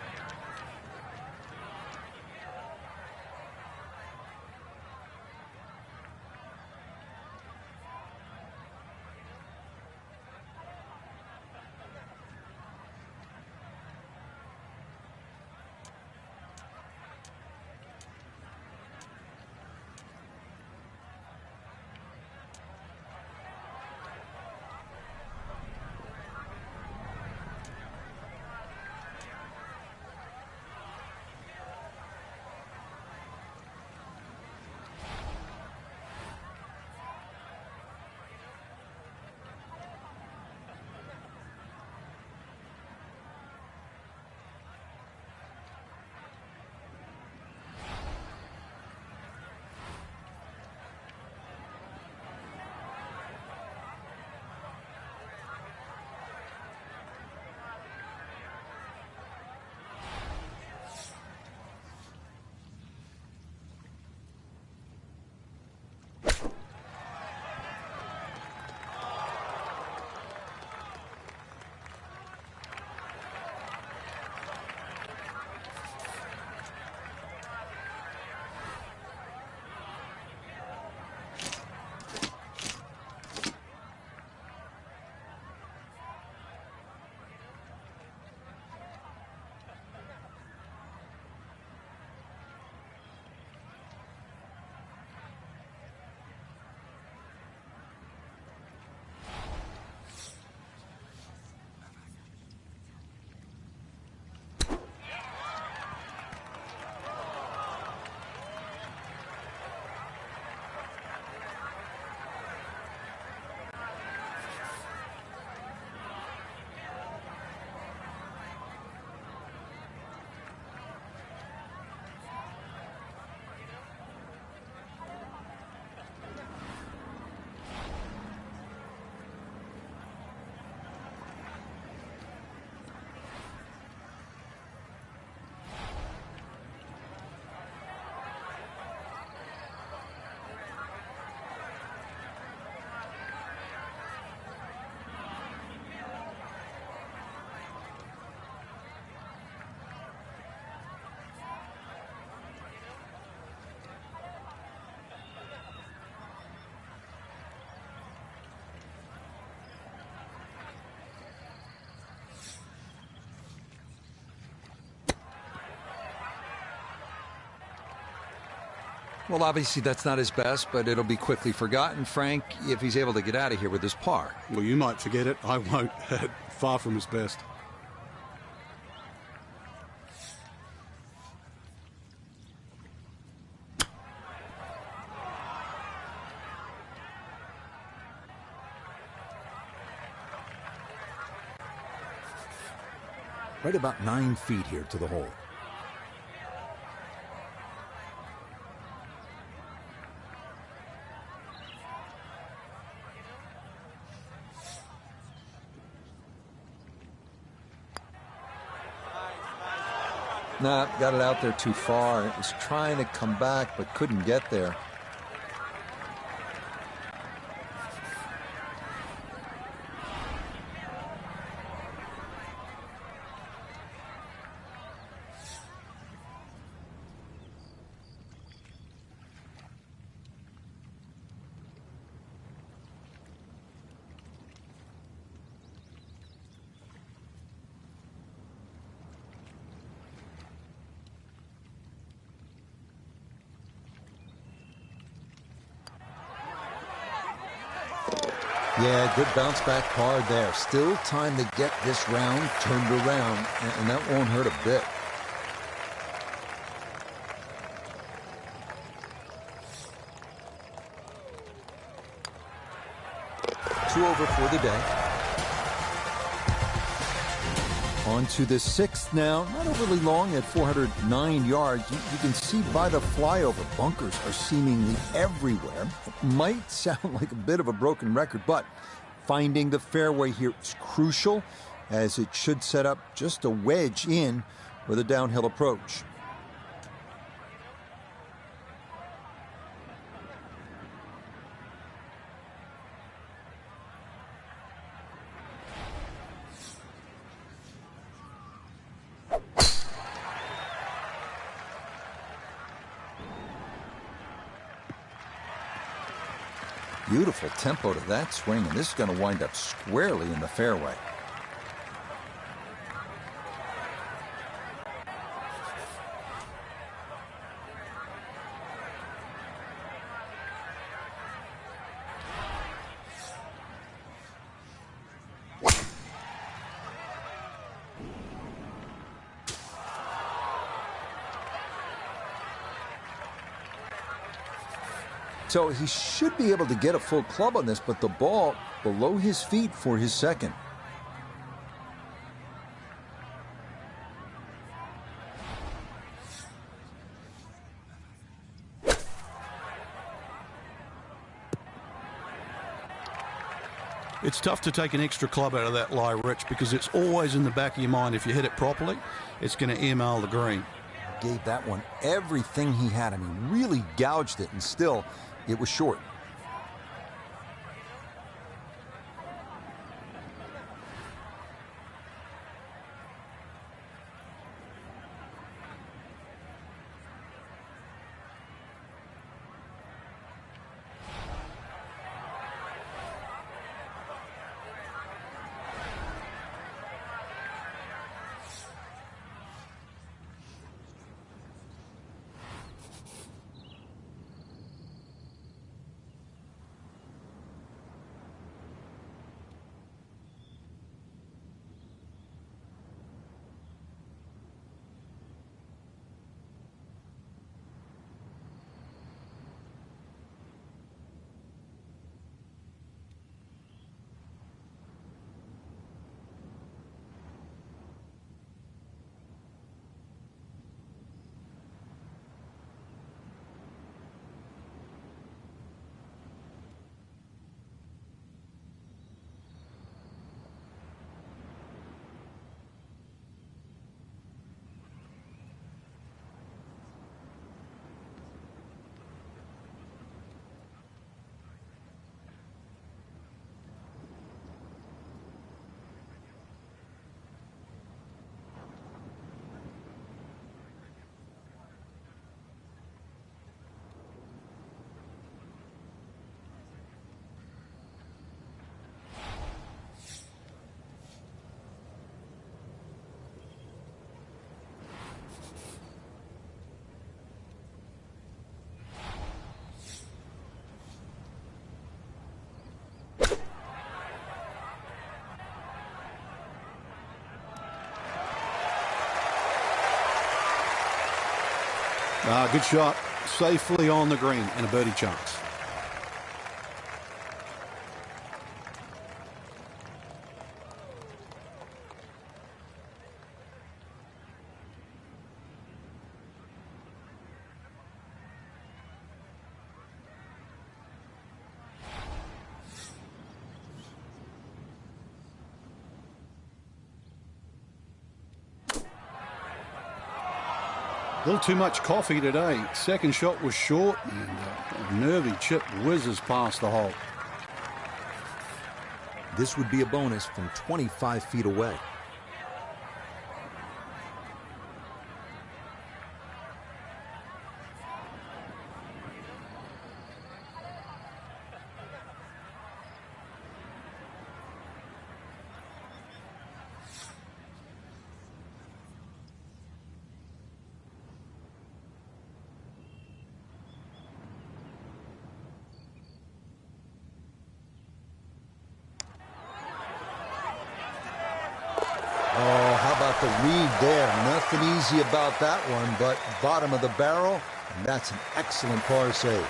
Well, obviously that's not his best, but it'll be quickly forgotten, Frank, if he's able to get out of here with his par.
Well, you might forget it. I won't. Far from his best.
right about 9 feet here to the hole.
Nah, got it out there too far. It was trying to come back, but couldn't get there. Yeah, good bounce back par there. Still time to get this round turned around, and that won't hurt a bit. 2 over for the day. On to the 6th now. Not overly long at 409 yards. You can see by the flyover, bunkers are seemingly everywhere. It might sound like a bit of a broken record, but finding the fairway here is crucial, as it should set up just a wedge in with a downhill approach. Beautiful tempo to that swing, and this is going to wind up squarely in the fairway. So he should be able to get a full club on this, but the ball below his feet for his second.
It's tough to take an extra club out of that lie, Rich, because it's always in the back of your mind. If you hit it properly, it's going to ML the green.
Gave that one everything he had. I mean, really gouged it, and still it was short.
Good shot. Safely on the green and a birdie chance. A little too much coffee today. Second shot was short, and a nervy chip whizzes past the hole.
This would be a bonus from 25 feet away.
Oh, how about the read there? Nothing easy about that one, but bottom of the barrel, and that's an excellent par save.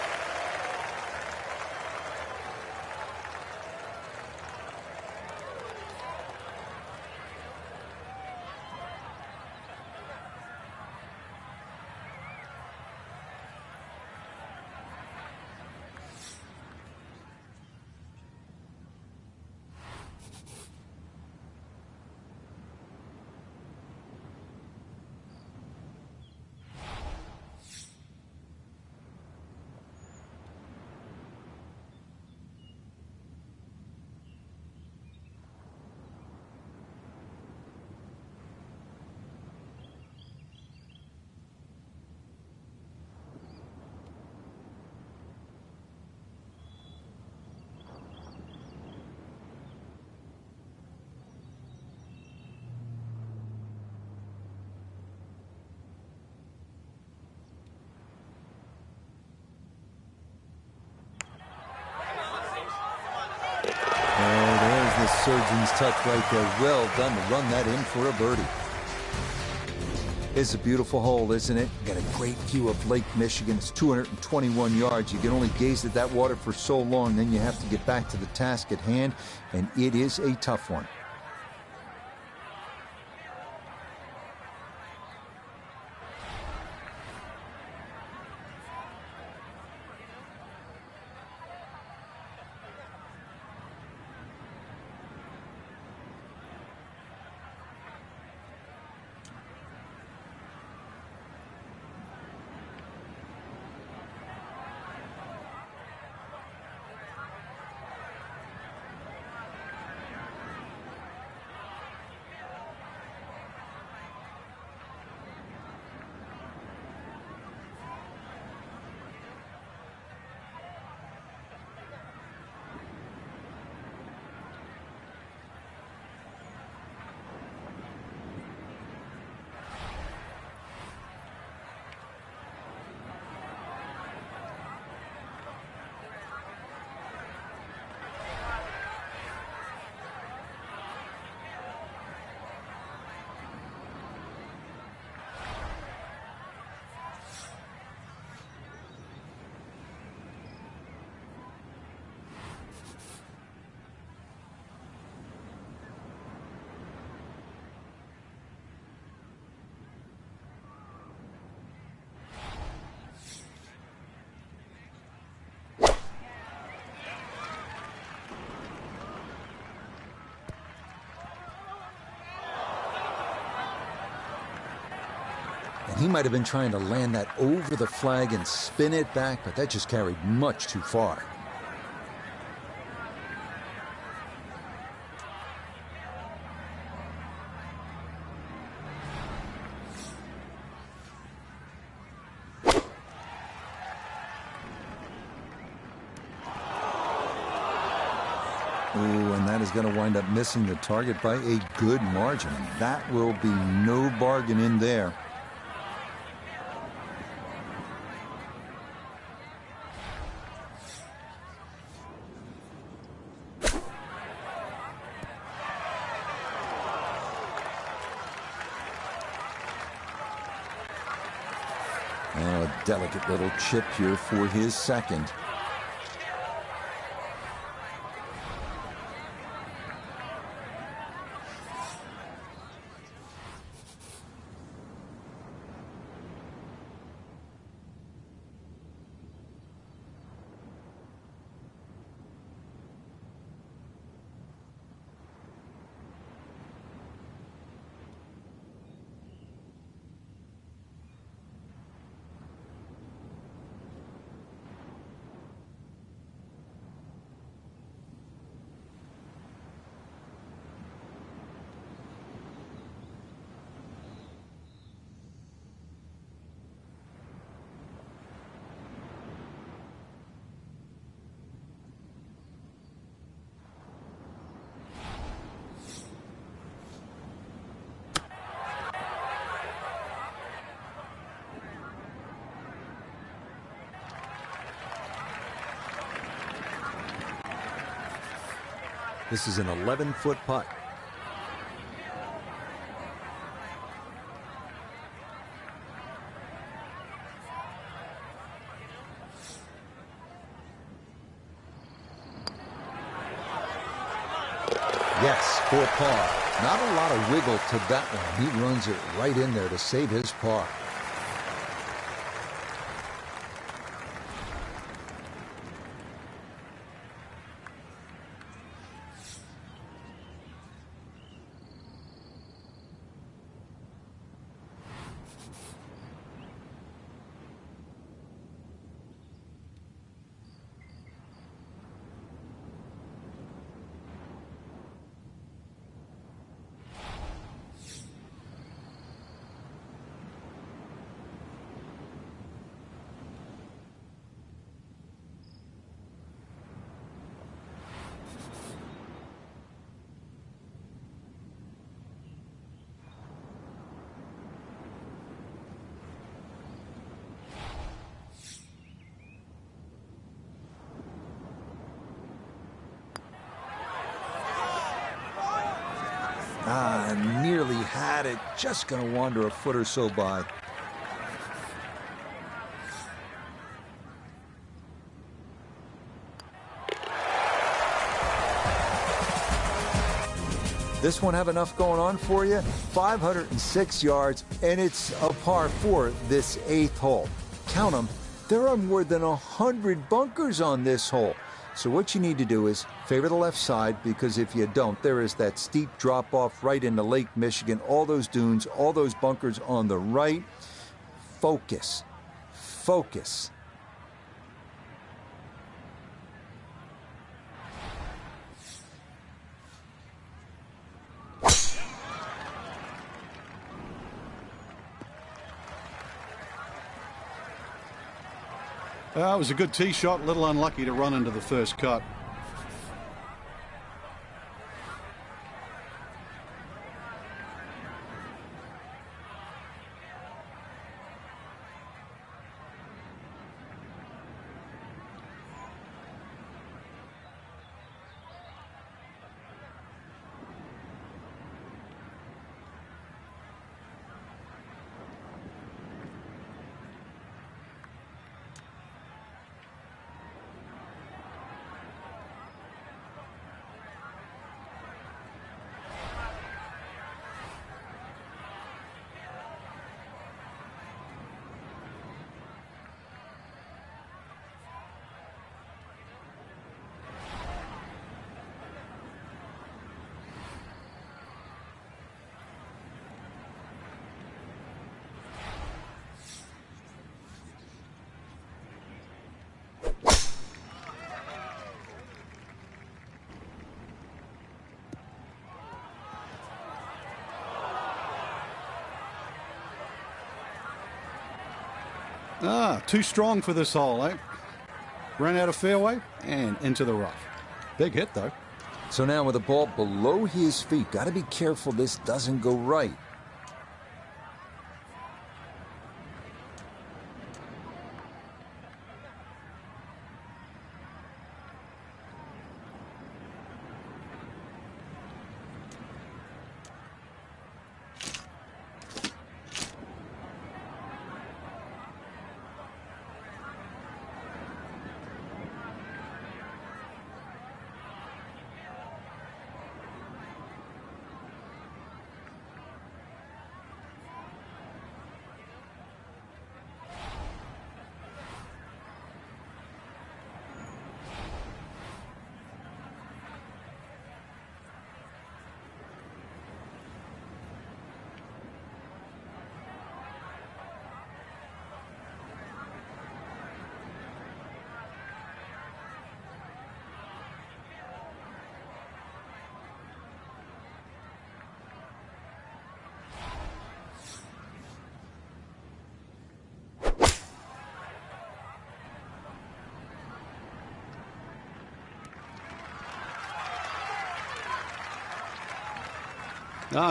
The surgeon's touch right there. Well done to run that in for a birdie. It's a beautiful hole, isn't it? Got a great view of Lake Michigan. It's 221 yards. You can only gaze at that water for so long, then you have to get back to the task at hand, and it is a tough one. And he might have been trying to land that over the flag and spin it back, but that just carried much too far. Oh, and that is going to wind up missing the target by a good margin. And that will be no bargain in there. Oh, a delicate little chip here for his second.
This is an 11-foot putt.
Yes, for par. Not a lot of wiggle to that one. He runs it right in there to save his par. Nearly had it. Just going to wander a foot or so by. This one have enough going on for you? 506 yards, and it's a par 4 this 8th hole. Count them. There are more than 100 bunkers on this hole. So what you need to do is favor the left side, because if you don't, there is that steep drop-off right into Lake Michigan, all those dunes, all those bunkers on the right. Focus. Focus.
It was a good tee shot, a little unlucky to run into the first cut. Too strong for this hole, eh? Ran out of fairway and into the rough. Big hit, though.
So now with the ball below his feet, got to be careful this doesn't go right.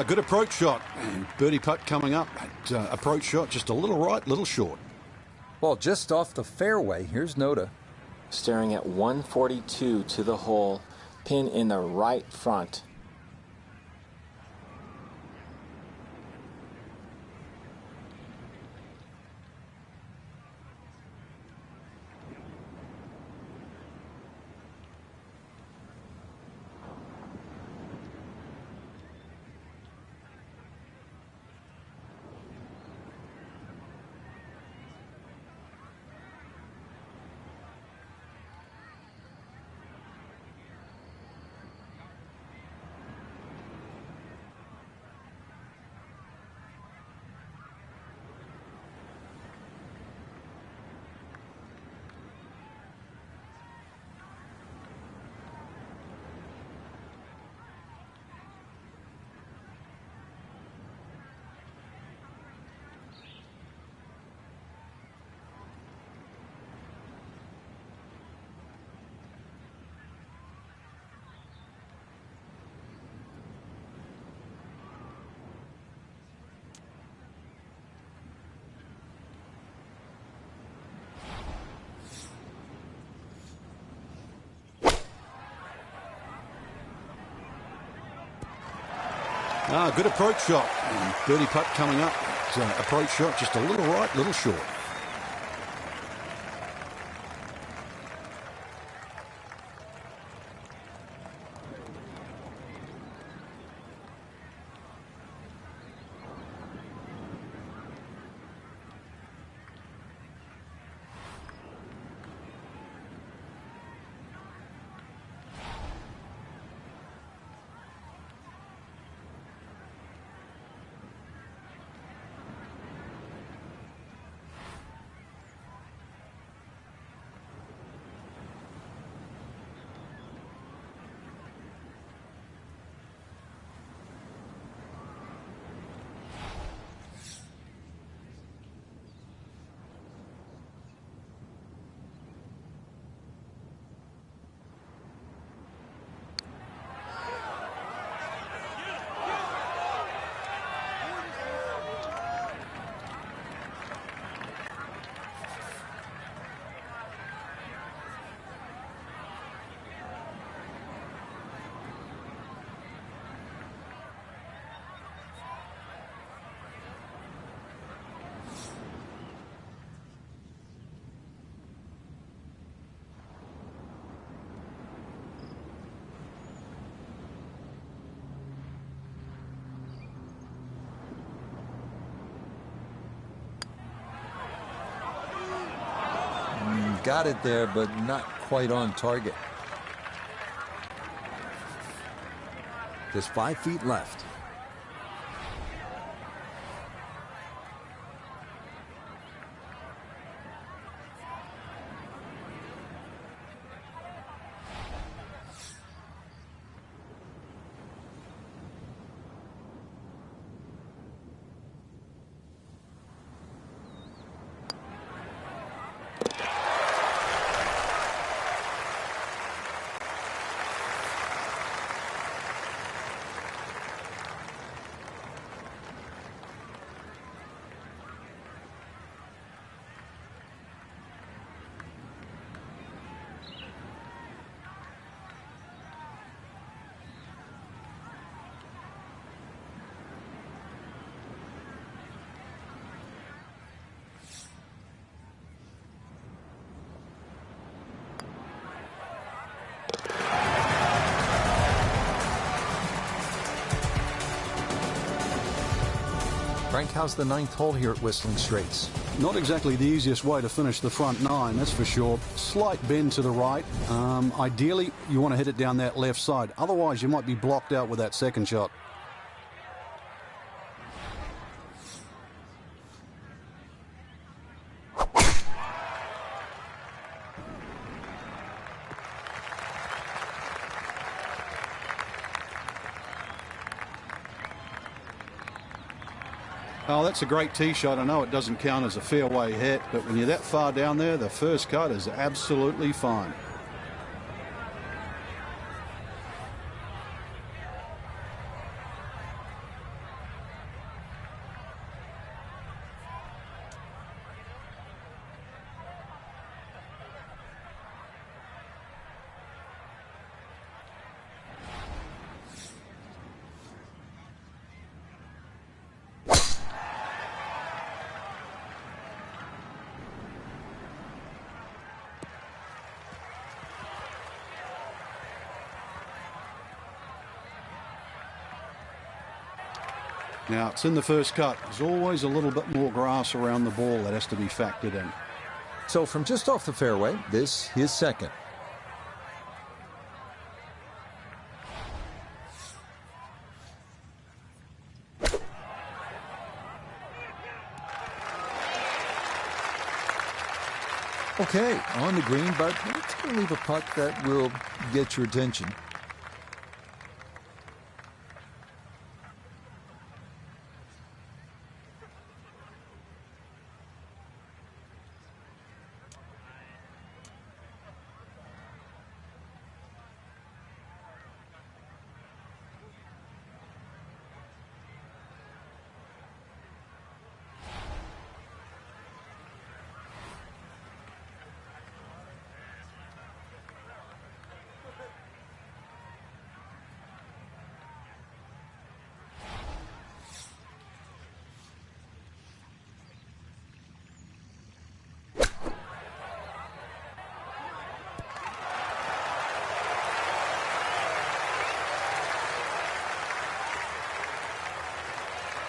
Good approach shot. And birdie putt coming up. Approach shot just a little right, little short.
Ball just off the fairway. Here's Noda.
Staring at 142 to the hole. Pin in the right front.
Good approach shot. Birdie putt coming up. Approach shot just a little right, little short.
Got it there, but not quite on target.
Just 5 feet left.
Frank, how's the 9th hole here at Whistling Straits?
Not exactly the easiest way to finish the front 9, that's for sure. Slight bend to the right. Ideally, you want to hit it down that left side. Otherwise, you might be blocked out with that second shot. Oh, that's a great tee shot. I know it doesn't count as a fairway hit, but when you're that far down there, the first cut is absolutely fine. Now, it's in the first cut. There's always a little bit more grass around the ball that has to be factored in.
So from just off the fairway, this his second. Okay, on the green, but it's going to leave a putt that will get your attention.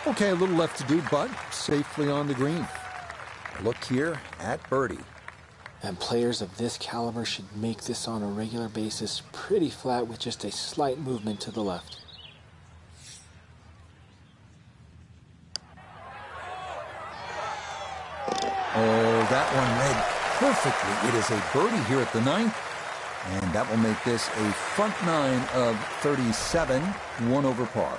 Okay, a little left to do, but safely on the green. Look here at birdie.
And players of this caliber should make this on a regular basis pretty flat with just a slight movement to the left.
Oh, that one read perfectly. It is a birdie here at the ninth, and that will make this a front nine of 37, one over par.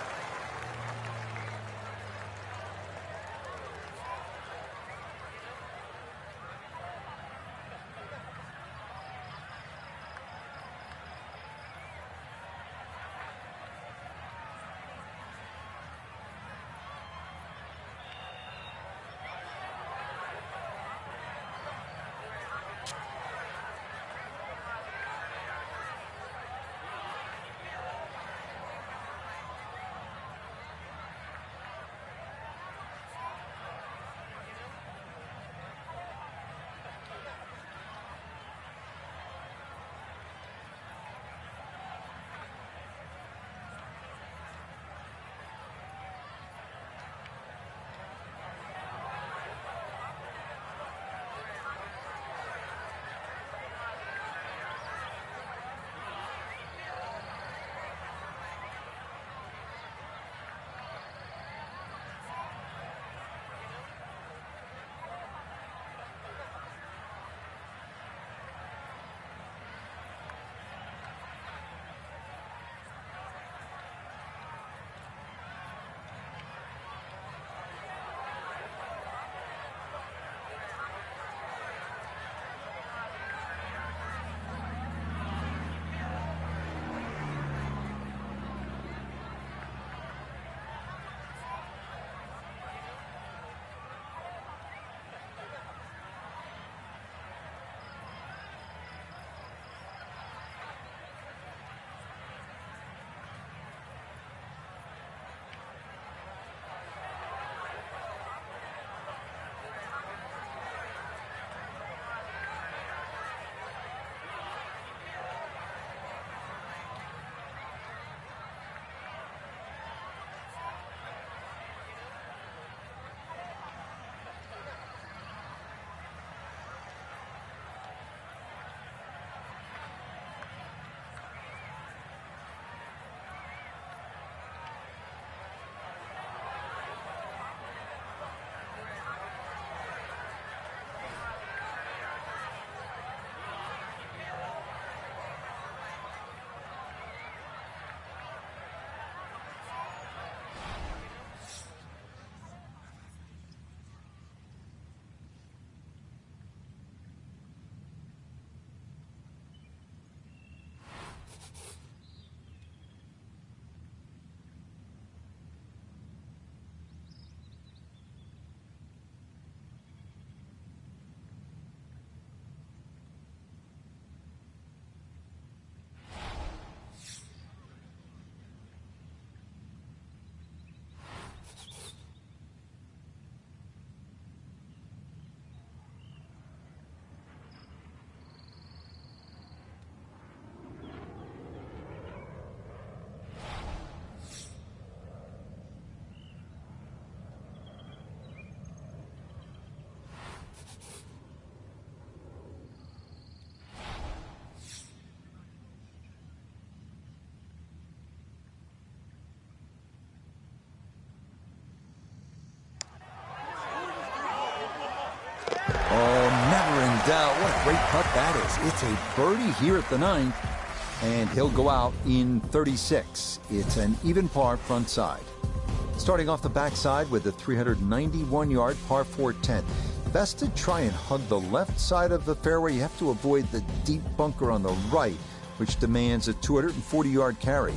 putt that is. It's a birdie here at the 9th, and he'll go out in 36. It's an even par front side. Starting off the backside with the 391-yard par 4 10th. Best to try and hug the left side of the fairway. You have to avoid the deep bunker on the right, which demands a 240-yard carry.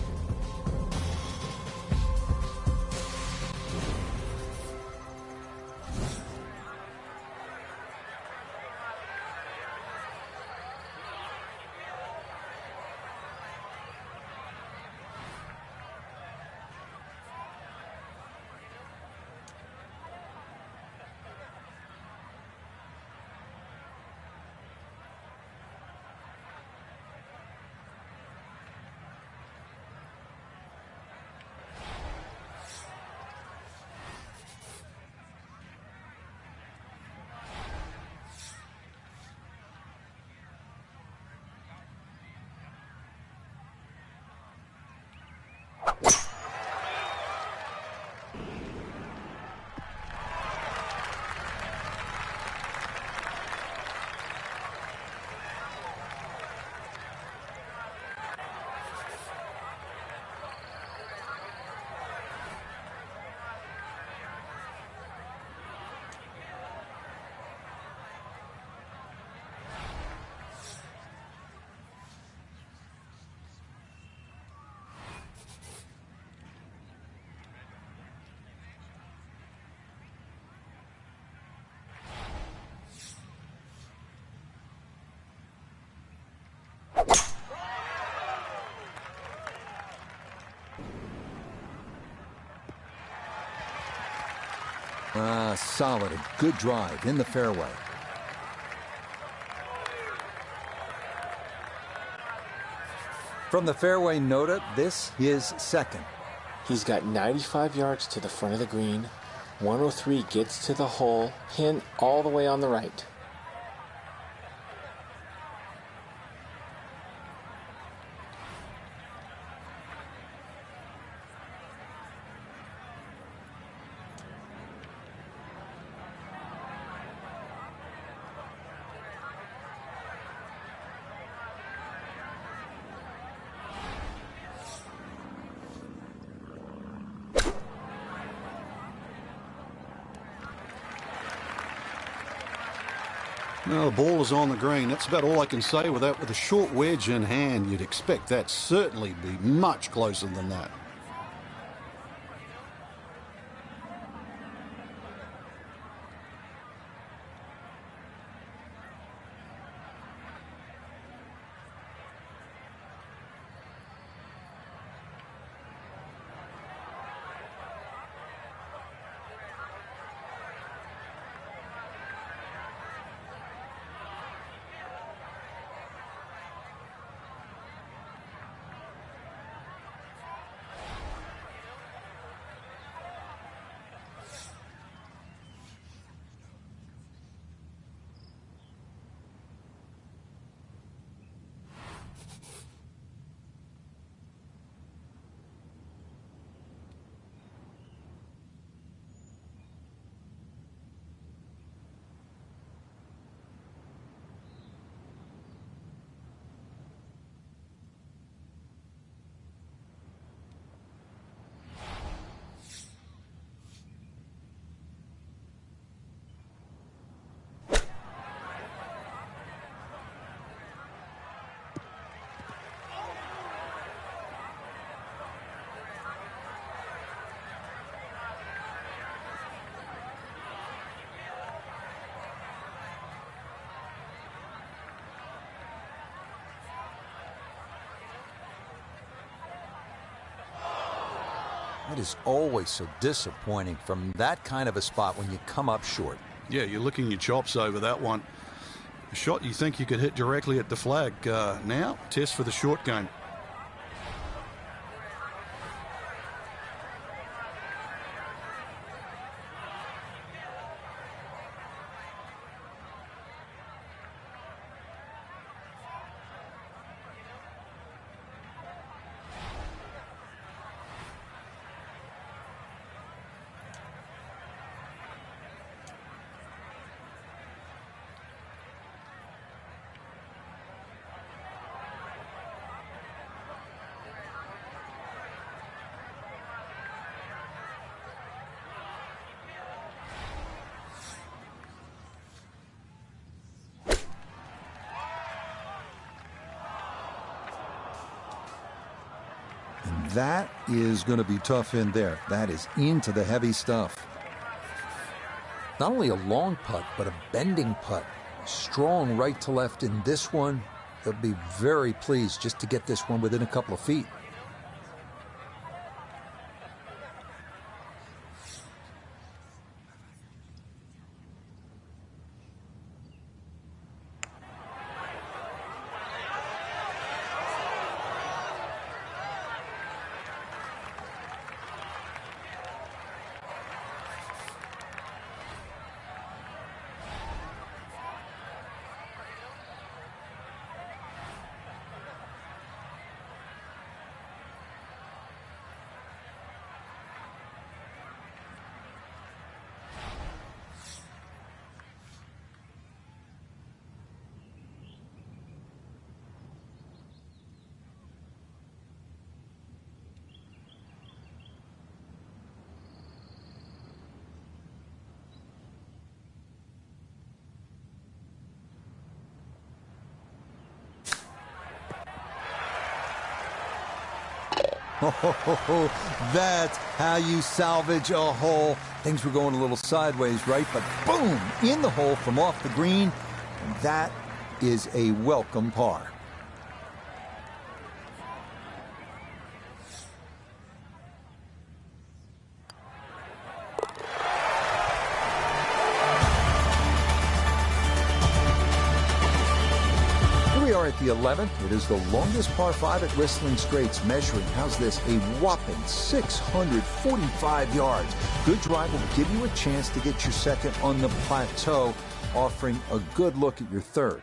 Solid, a good drive in the fairway. From the fairway, Notah, this is second.
He's got 95 yards to the front of the green. 103 gets to the hole, pin all the way on the right.
Well, the ball is on the green. That's about all I can say with that. With a short wedge in hand, you'd expect that certainly be much closer than that.
It is always so disappointing from that kind of a spot when you come up short.
Yeah, you're licking your chops over that one. A shot you think you could hit directly at the flag. Now, test for the short game.
And that is going to be tough in there. That is into the heavy stuff.
Not only a long putt, but a bending putt. Strong right to left in this one. They'll be very pleased just to get this one within a couple of feet.
Oh, that's how you salvage a hole. Things were going a little sideways, right? But boom, in the hole from off the green. And that is a welcome par. At the 11th, it is the longest par 5 at Whistling Straits, measuring, how's this, a whopping 645 yards. Good drive will give you a chance to get your second on the plateau, offering a good look at your third.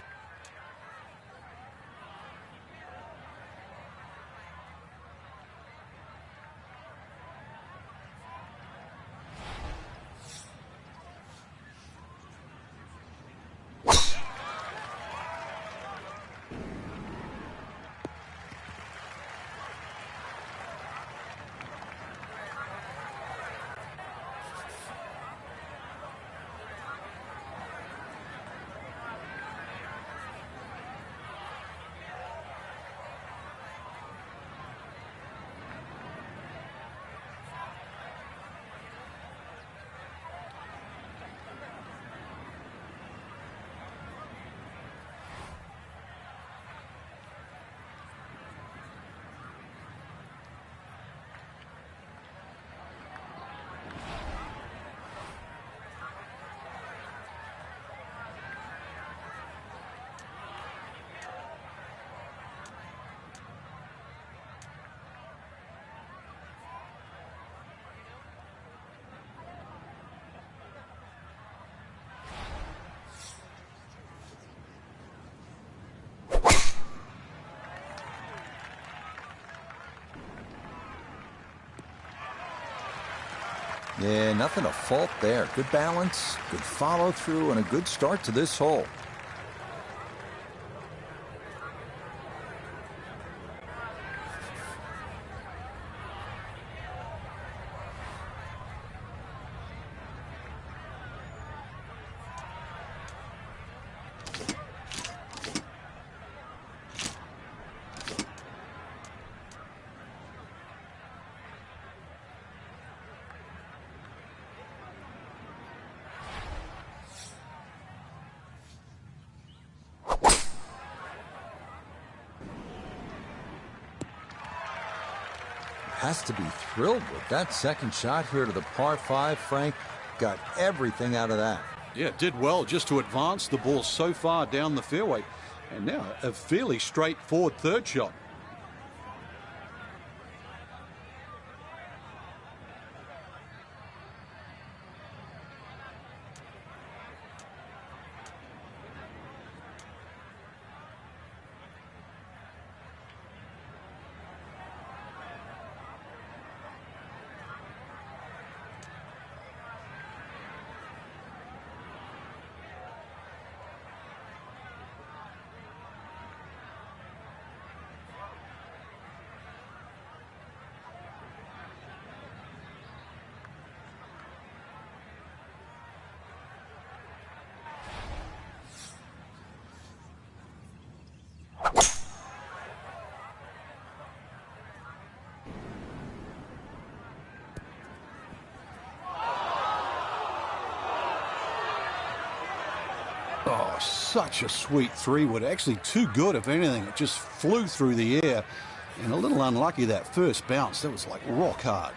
Yeah, nothing to fault there. Good balance, good follow through, and a good start to this hole. Has to be thrilled with that second shot here to the par 5, Frank. Got everything out of that.
Yeah, did well just to advance the ball so far down the fairway. And now a fairly straightforward third shot. Oh, such a sweet 3-wood. Actually too good, if anything. It just flew through the air. And a little unlucky that first bounce. That was like rock hard.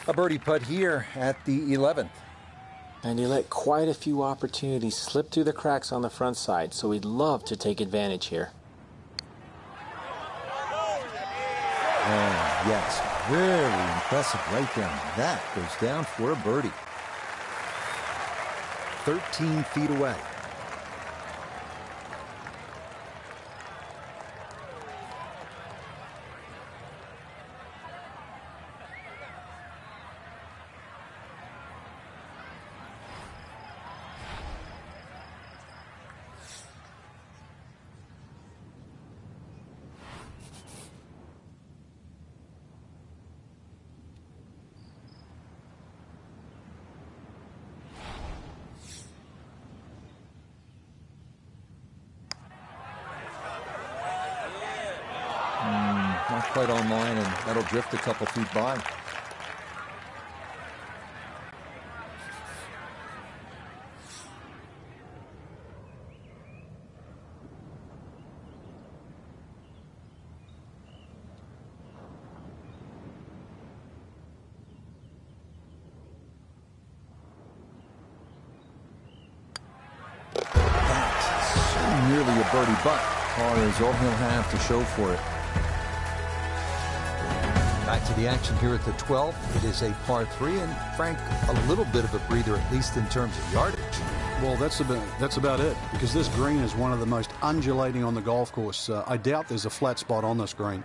A birdie putt here at the 11th.
And he let quite a few opportunities slip through the cracks on the front side, so he'd love to take advantage here.
Oh, yes, very impressive right down. That goes down for a birdie. 13 feet away. Not quite online, and that'll drift a couple feet by. That's so nearly a birdie, but par is all he'll have to show for it. Back to the action here at the 12th. It is a par 3, and Frank, a little bit of a breather, at least in terms of yardage.
Well, that's about it, because this green is one of the most undulating on the golf course. I doubt there's a flat spot on this green.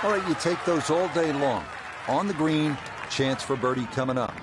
All right, you take those all day long. On the green, chance for birdie coming up.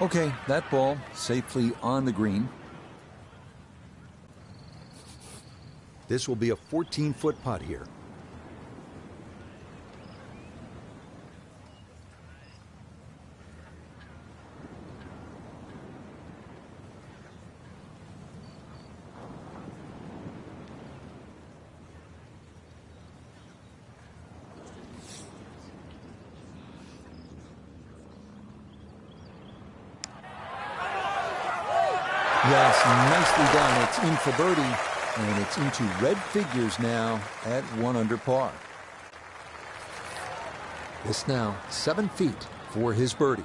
Okay, that ball safely on the green. This will be a 14-foot putt here. Yes, nicely done. It's in for birdie, and it's into red figures now at 1 under par. This now 7 feet for his birdie.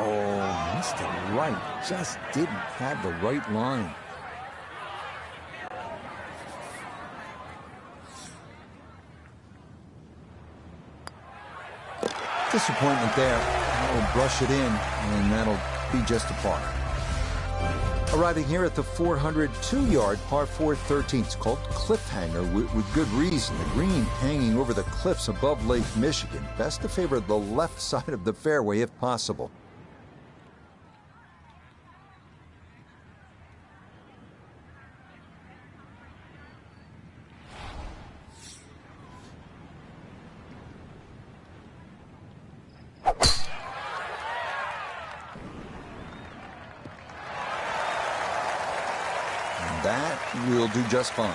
Oh, missed it right. Just didn't have the right line. Disappointment there. That'll brush it in, and that'll be just a par. Arriving here at the 402-yard par 4 13th. It's called Cliffhanger with good reason. The green hanging over the cliffs above Lake Michigan. Best to favor the left side of the fairway if possible. That will do just fine.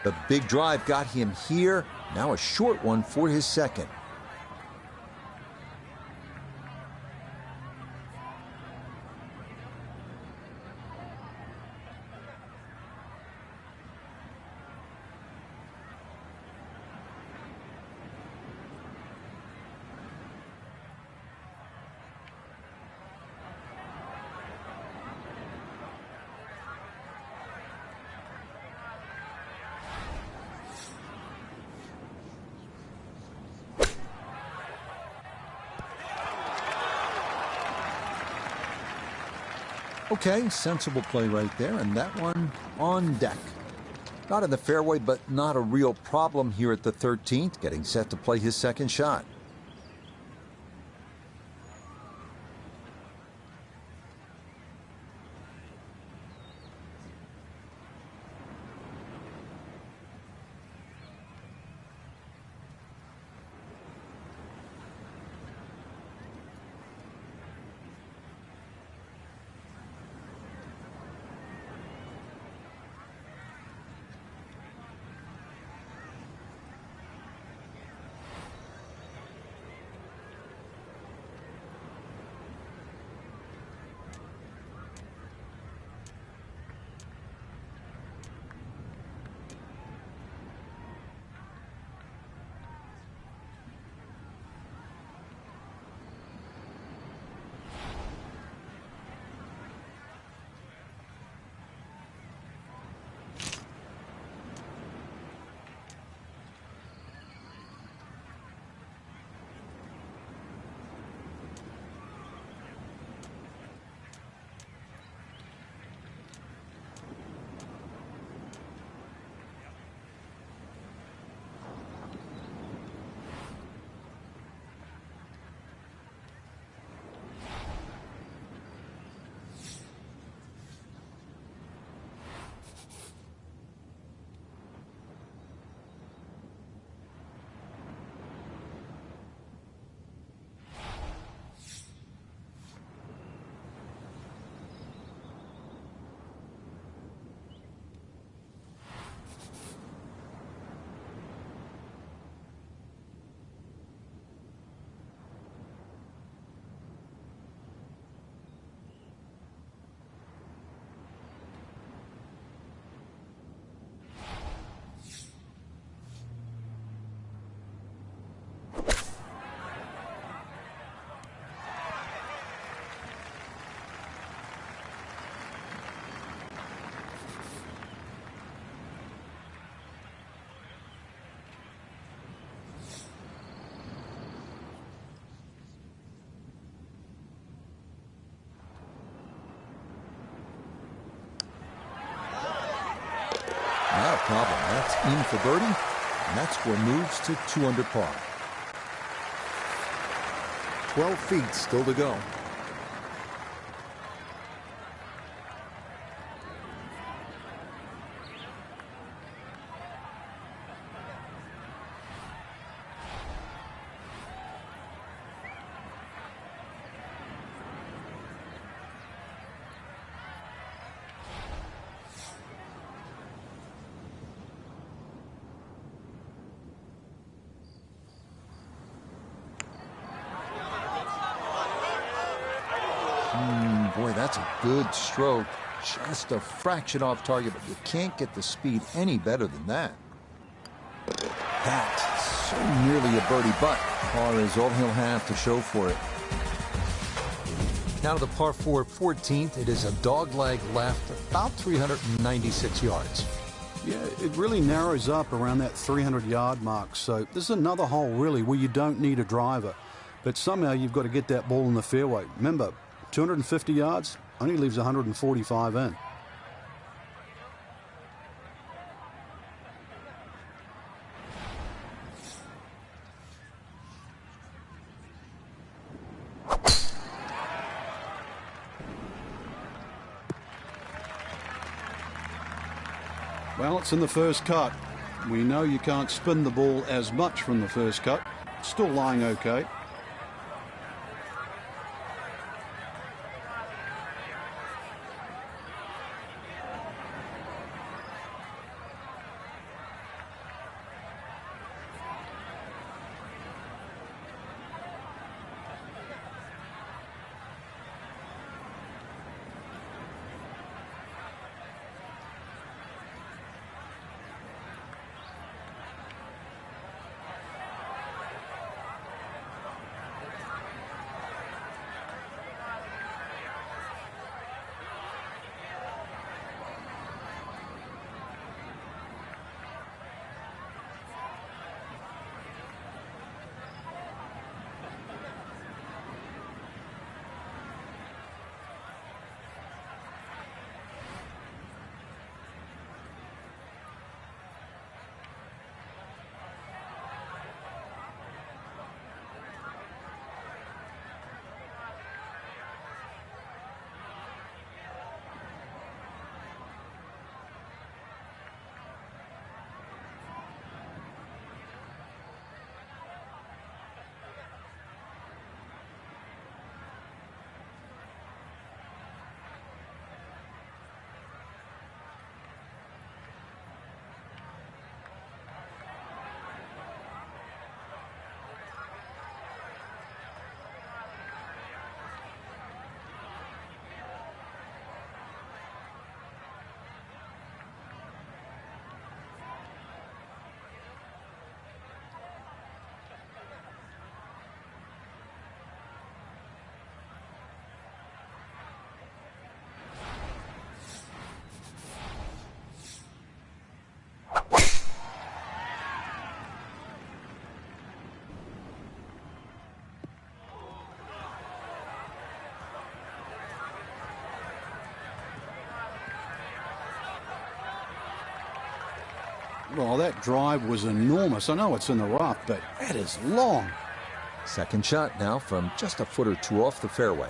The big drive got him here Now a short one for his second. Okay, sensible play right there, and that one on deck. Not in the fairway, but not a real problem here at the 13th, getting set to play his second shot. Not a problem. That's in for birdie, and that score moves to 2 under par. 12 feet still to go. Boy, that's a good stroke. Just a fraction off target, but you can't get the speed any better than that. That's so nearly a birdie, but par is all he'll have to show for it. Now to the par 4 14th. It is a dogleg left, about 396 yards.
Yeah, it really narrows up around that 300-yard mark. So this is another hole, really, where you don't need a driver. But somehow you've got to get that ball in the fairway. Remember, 250 yards only leaves 145 in. Well, it's in the first cut. We know you can't spin the ball as much from the first cut. Still lying okay. Well, that drive was enormous. I know it's in the rough, but that is long.
Second shot now from just a foot or two off the fairway.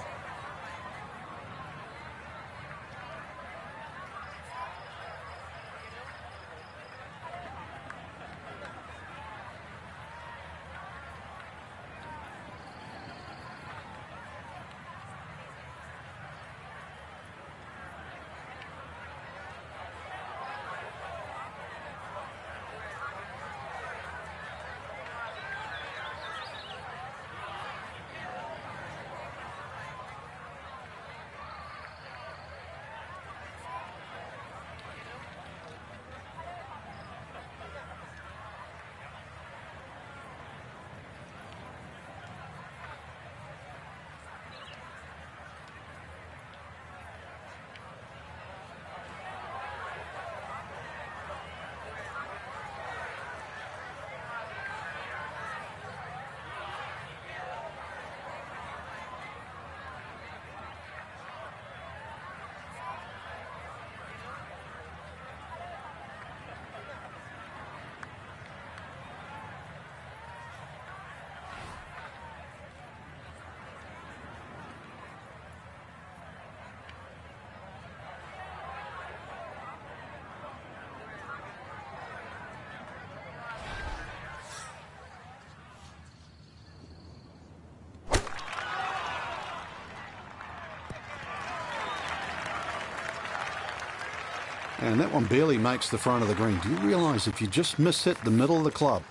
And that one barely makes the front of the green. Do you realize if you just miss hit the middle of the club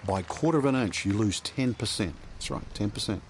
by a quarter of an inch, you lose 10%? That's right, 10%.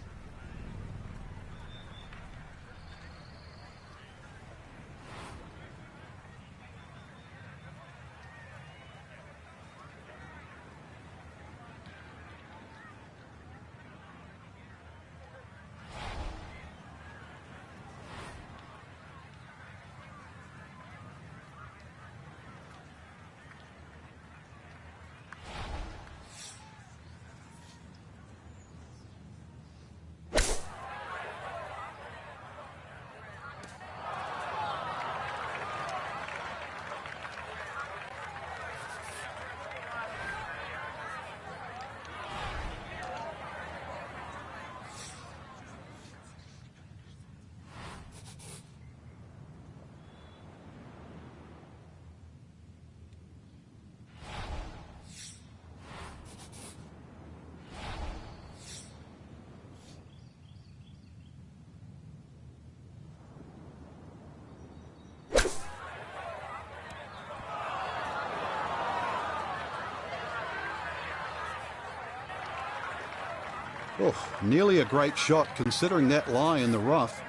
Oh, nearly a great shot considering that lie in the rough.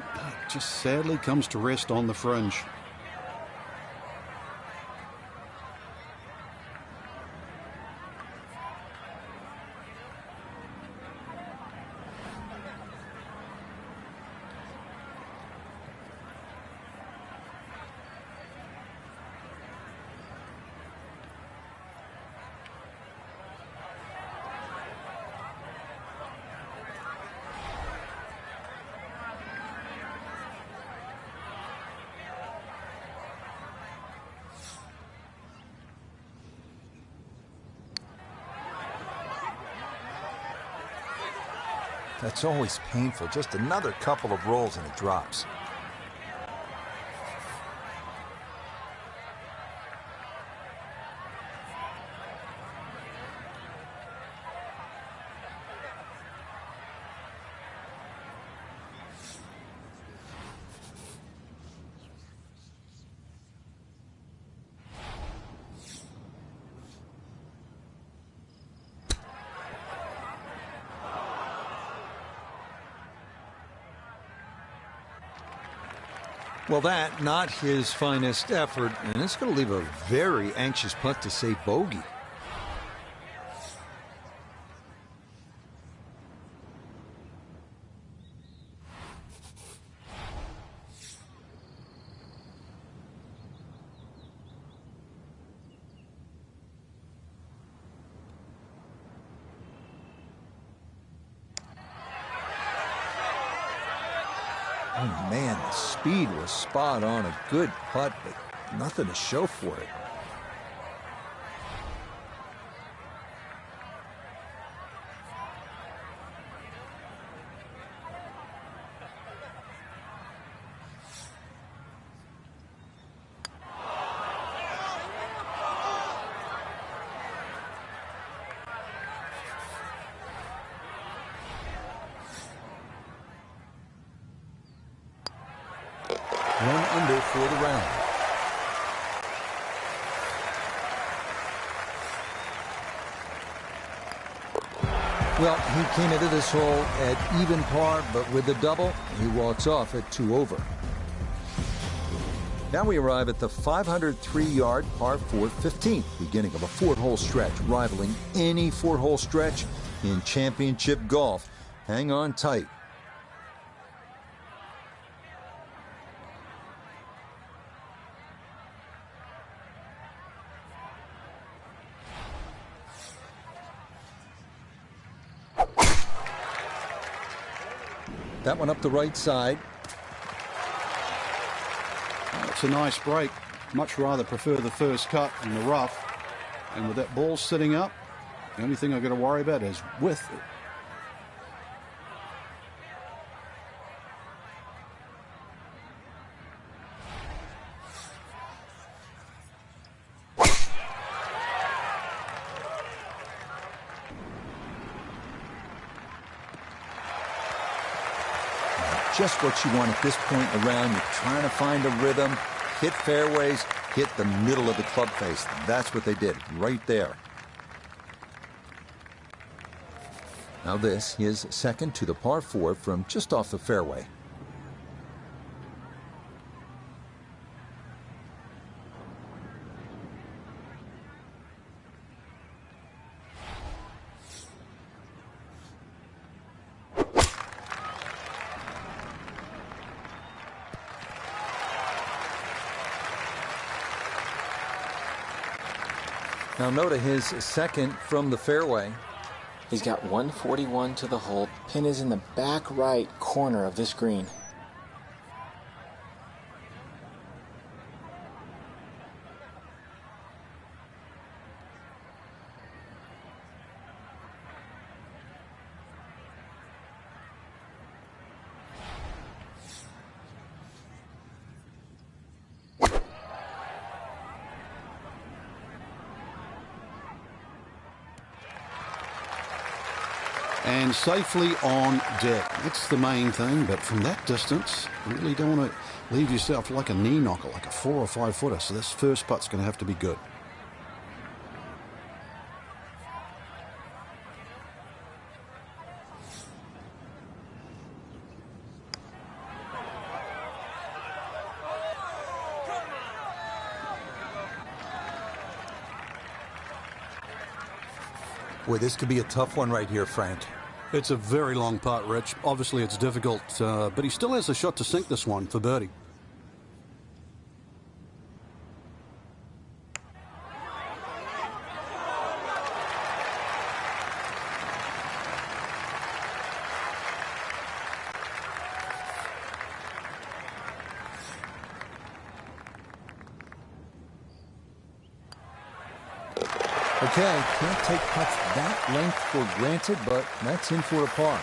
Just sadly comes to rest on the fringe.
That's always painful. Just another couple of rolls and it drops. Well, that, not his finest effort, and it's going to leave a very anxious putt to save bogey. Oh, man, the speed was spot on. A good putt, but nothing to show for it.
under for the round. Well, he came into this hole at even par, but with the double, he walks off at 2 over. Now we arrive at the 503-yard par 4 15th, beginning of a 4-hole stretch, rivaling any 4-hole stretch in championship golf. Hang on tight. That one up the right side.
It's a nice break. Much rather prefer the first cut in the rough. And with that ball sitting up, the only thing I've got to worry about is width.
Just what you want at this point in the round. You're trying to find a rhythm, hit fairways, hit the middle of the club face. That's what they did right there. Now this, his second to the par 4 from just off the fairway. Now note his second from the fairway.
He's got 141 to the hole. Pin is in the back right corner of this green.
And safely on deck. That's the main thing, but from that distance, you really don't want to leave yourself like a knee knocker, like a 4 or 5 footer. So this first putt's going to have to be good.
Boy, this could be a tough one right here, Frank.
It's a very long putt, Rich. Obviously, it's difficult, but he still has a shot to sink this one for birdie.
Okay, can't take putts that length for granted, but that's in for a par.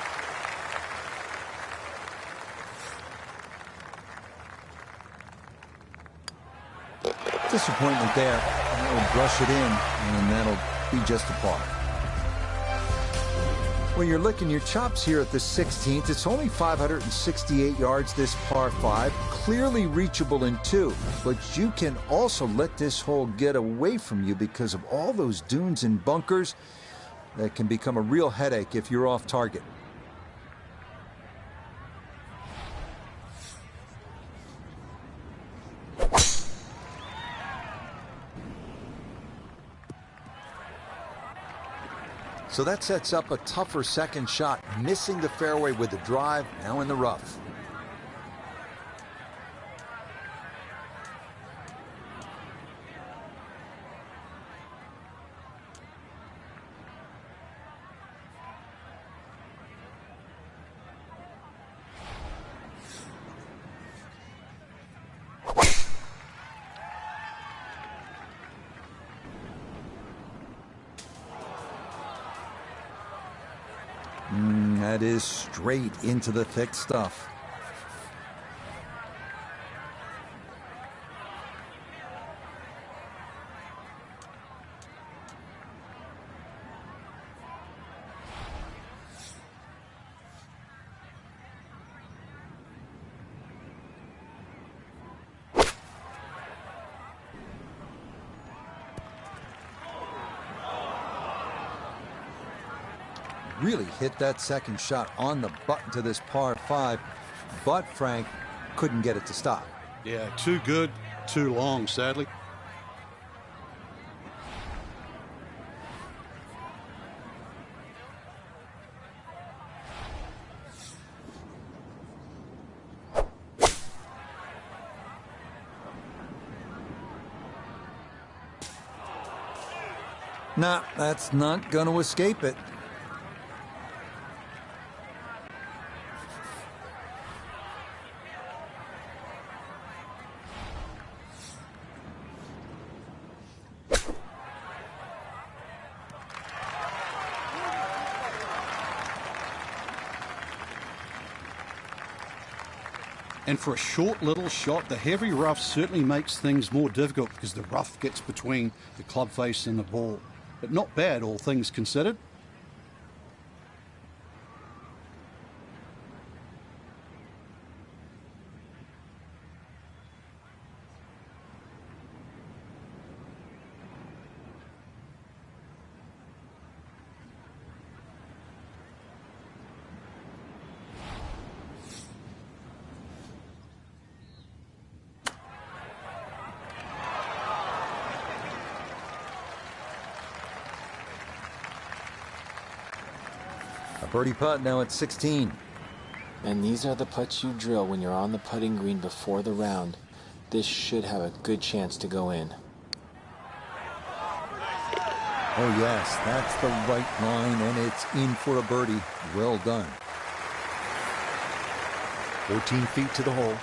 Disappointment there. That'll brush it in, and that'll be just a par. Well, you're licking your chops here at the 16th. It's only 568 yards, this par 5. Clearly reachable in 2, but you can also let this hole get away from you because of all those dunes and bunkers that can become a real headache if you're off target. So that sets up a tougher second shot, missing the fairway with the drive, now in the rough. That is straight into the thick stuff. really hit that second shot on the button to this par 5, but Frank couldn't get it to stop.
Yeah, too good, too long, sadly.
Nah, that's not going to escape it.
And for a short little shot, the heavy rough certainly makes things more difficult because the rough gets between the club face and the ball. But not bad, all things considered.
A birdie putt now at 16.
And these are the putts you drill when you're on the putting green before the round. This should have a good chance to go in.
Oh yes, that's the right line, and it's in for a birdie. Well done. 14 feet to the hole.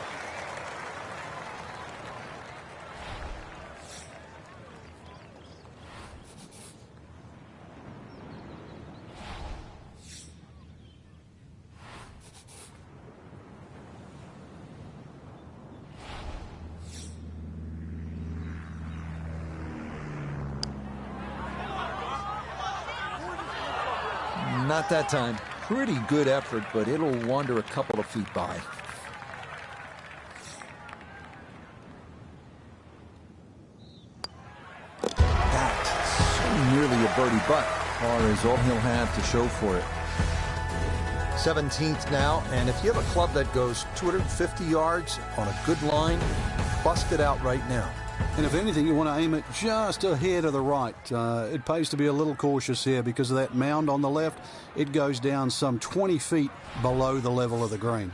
Not that time. Pretty good effort, but it'll wander a couple of feet by. That's so nearly a birdie, but par is all he'll have to show for it. 17th now, and if you have a club that goes 250 yards on a good line, bust it out right now.
And if anything, you want to aim it just ahead of the right. It pays to be a little cautious here because of that mound on the left. It goes down some 20 feet below the level of the green.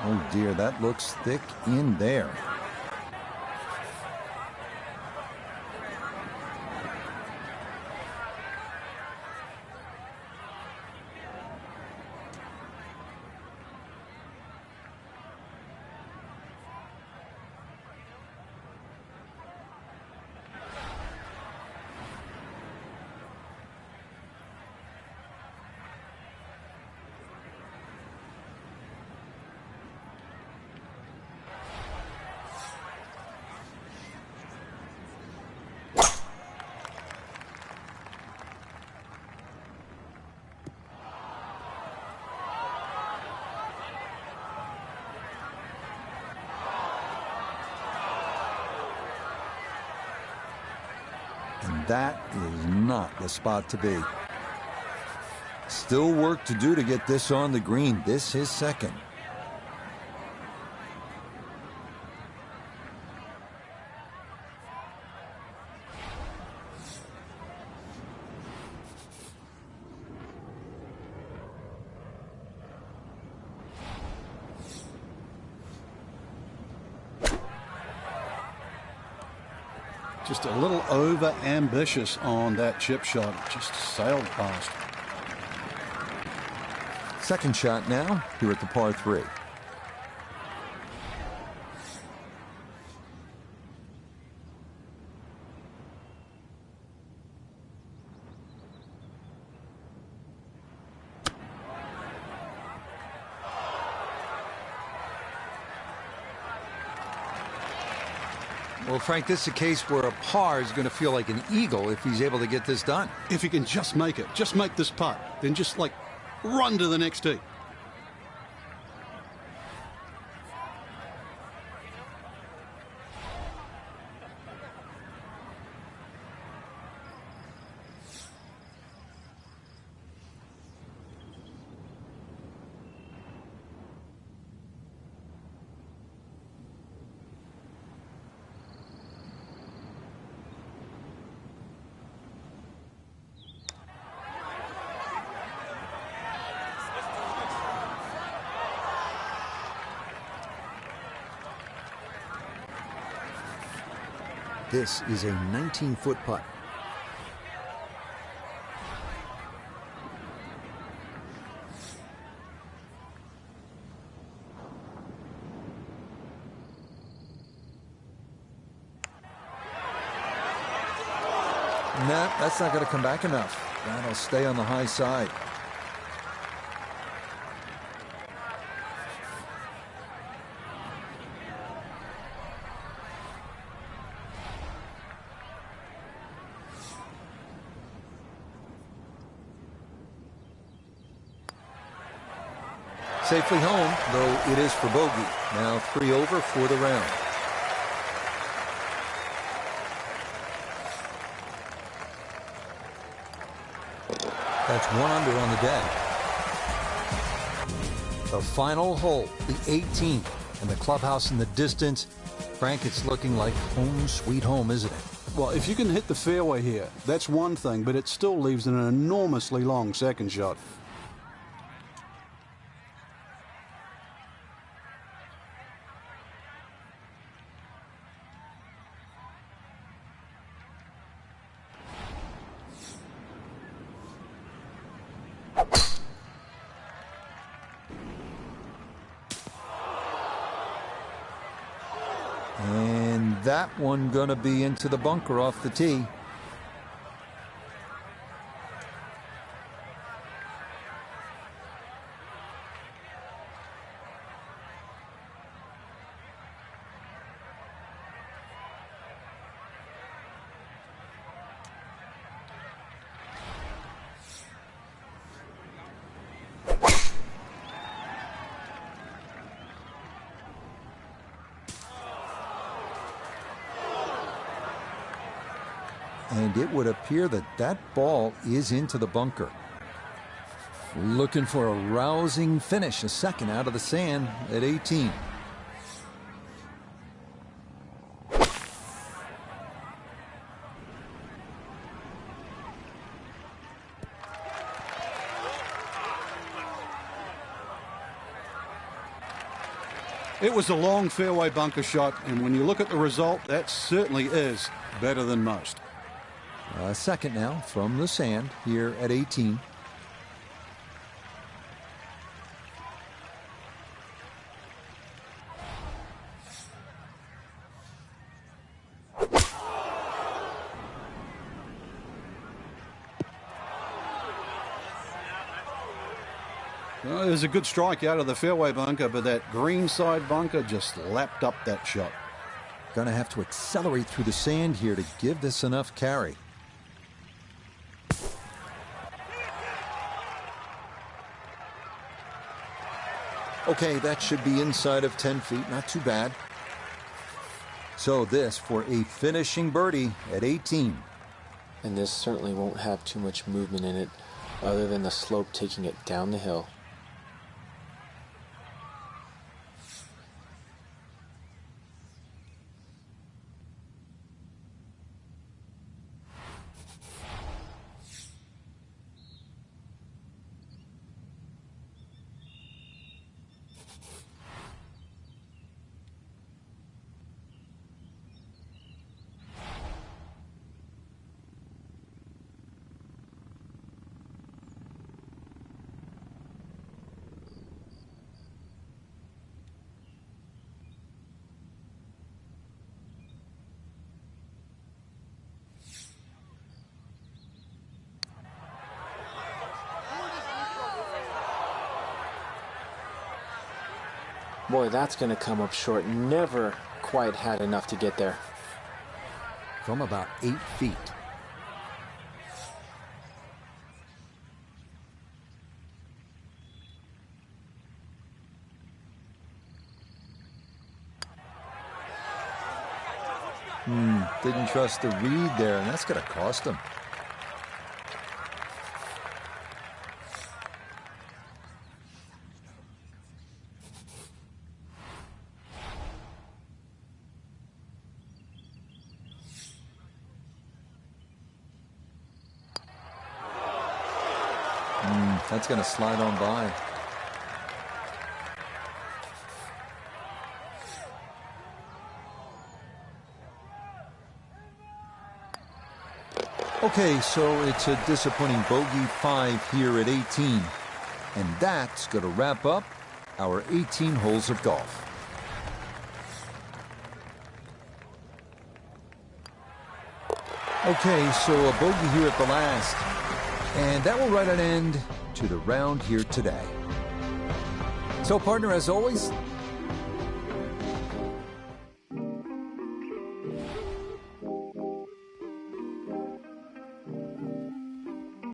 Oh dear, that looks thick in there. And that is not the spot to be. Still work to do to get this on the green. This is second.
Just a little over-ambitious on that chip shot. Just sailed past.
Second shot now, here at the par 3. Well, Frank, this is a case where a par is going to feel like an eagle if he's able to get this done.
If he can just make it, just make this putt, then just like run to the next tee.
This is a 19-foot putt. Nah, that's not going to come back enough. That'll stay on the high side. Safely home, though it is for bogey. Now 3 over for the round. That's 1 under on the day. The final hole, the 18th, and the clubhouse in the distance. Frank, it's looking like home sweet home, isn't it?
Well, if you can hit the fairway here, that's one thing, but it still leaves an enormously long second shot.
And that one gonna be into the bunker off the tee. And it would appear that that ball is into the bunker. Looking for a rousing finish, a second out of the sand at 18.
It was a long fairway bunker shot, and when you look at the result, that certainly is better than most.
A second now from the sand here at 18.
Well, there's a good strike out of the fairway bunker, but that green side bunker just lapped up that shot.
Gonna have to accelerate through the sand here to give this enough carry. Okay, that should be inside of 10 feet, not too bad. So this for a finishing birdie at 18.
And this certainly won't have too much movement in it other than the slope taking it down the hill. Boy, that's going to come up short. Never quite had enough to get there.
From about 8 feet. Didn't trust the read there, and that's going to cost him. That's going to slide on by.
Okay, so it's a disappointing bogey 5 here at 18. And that's going to wrap up our 18 holes of golf. Okay, so a bogey here at the last. And that will write an end to the round here today. So, partner, as always,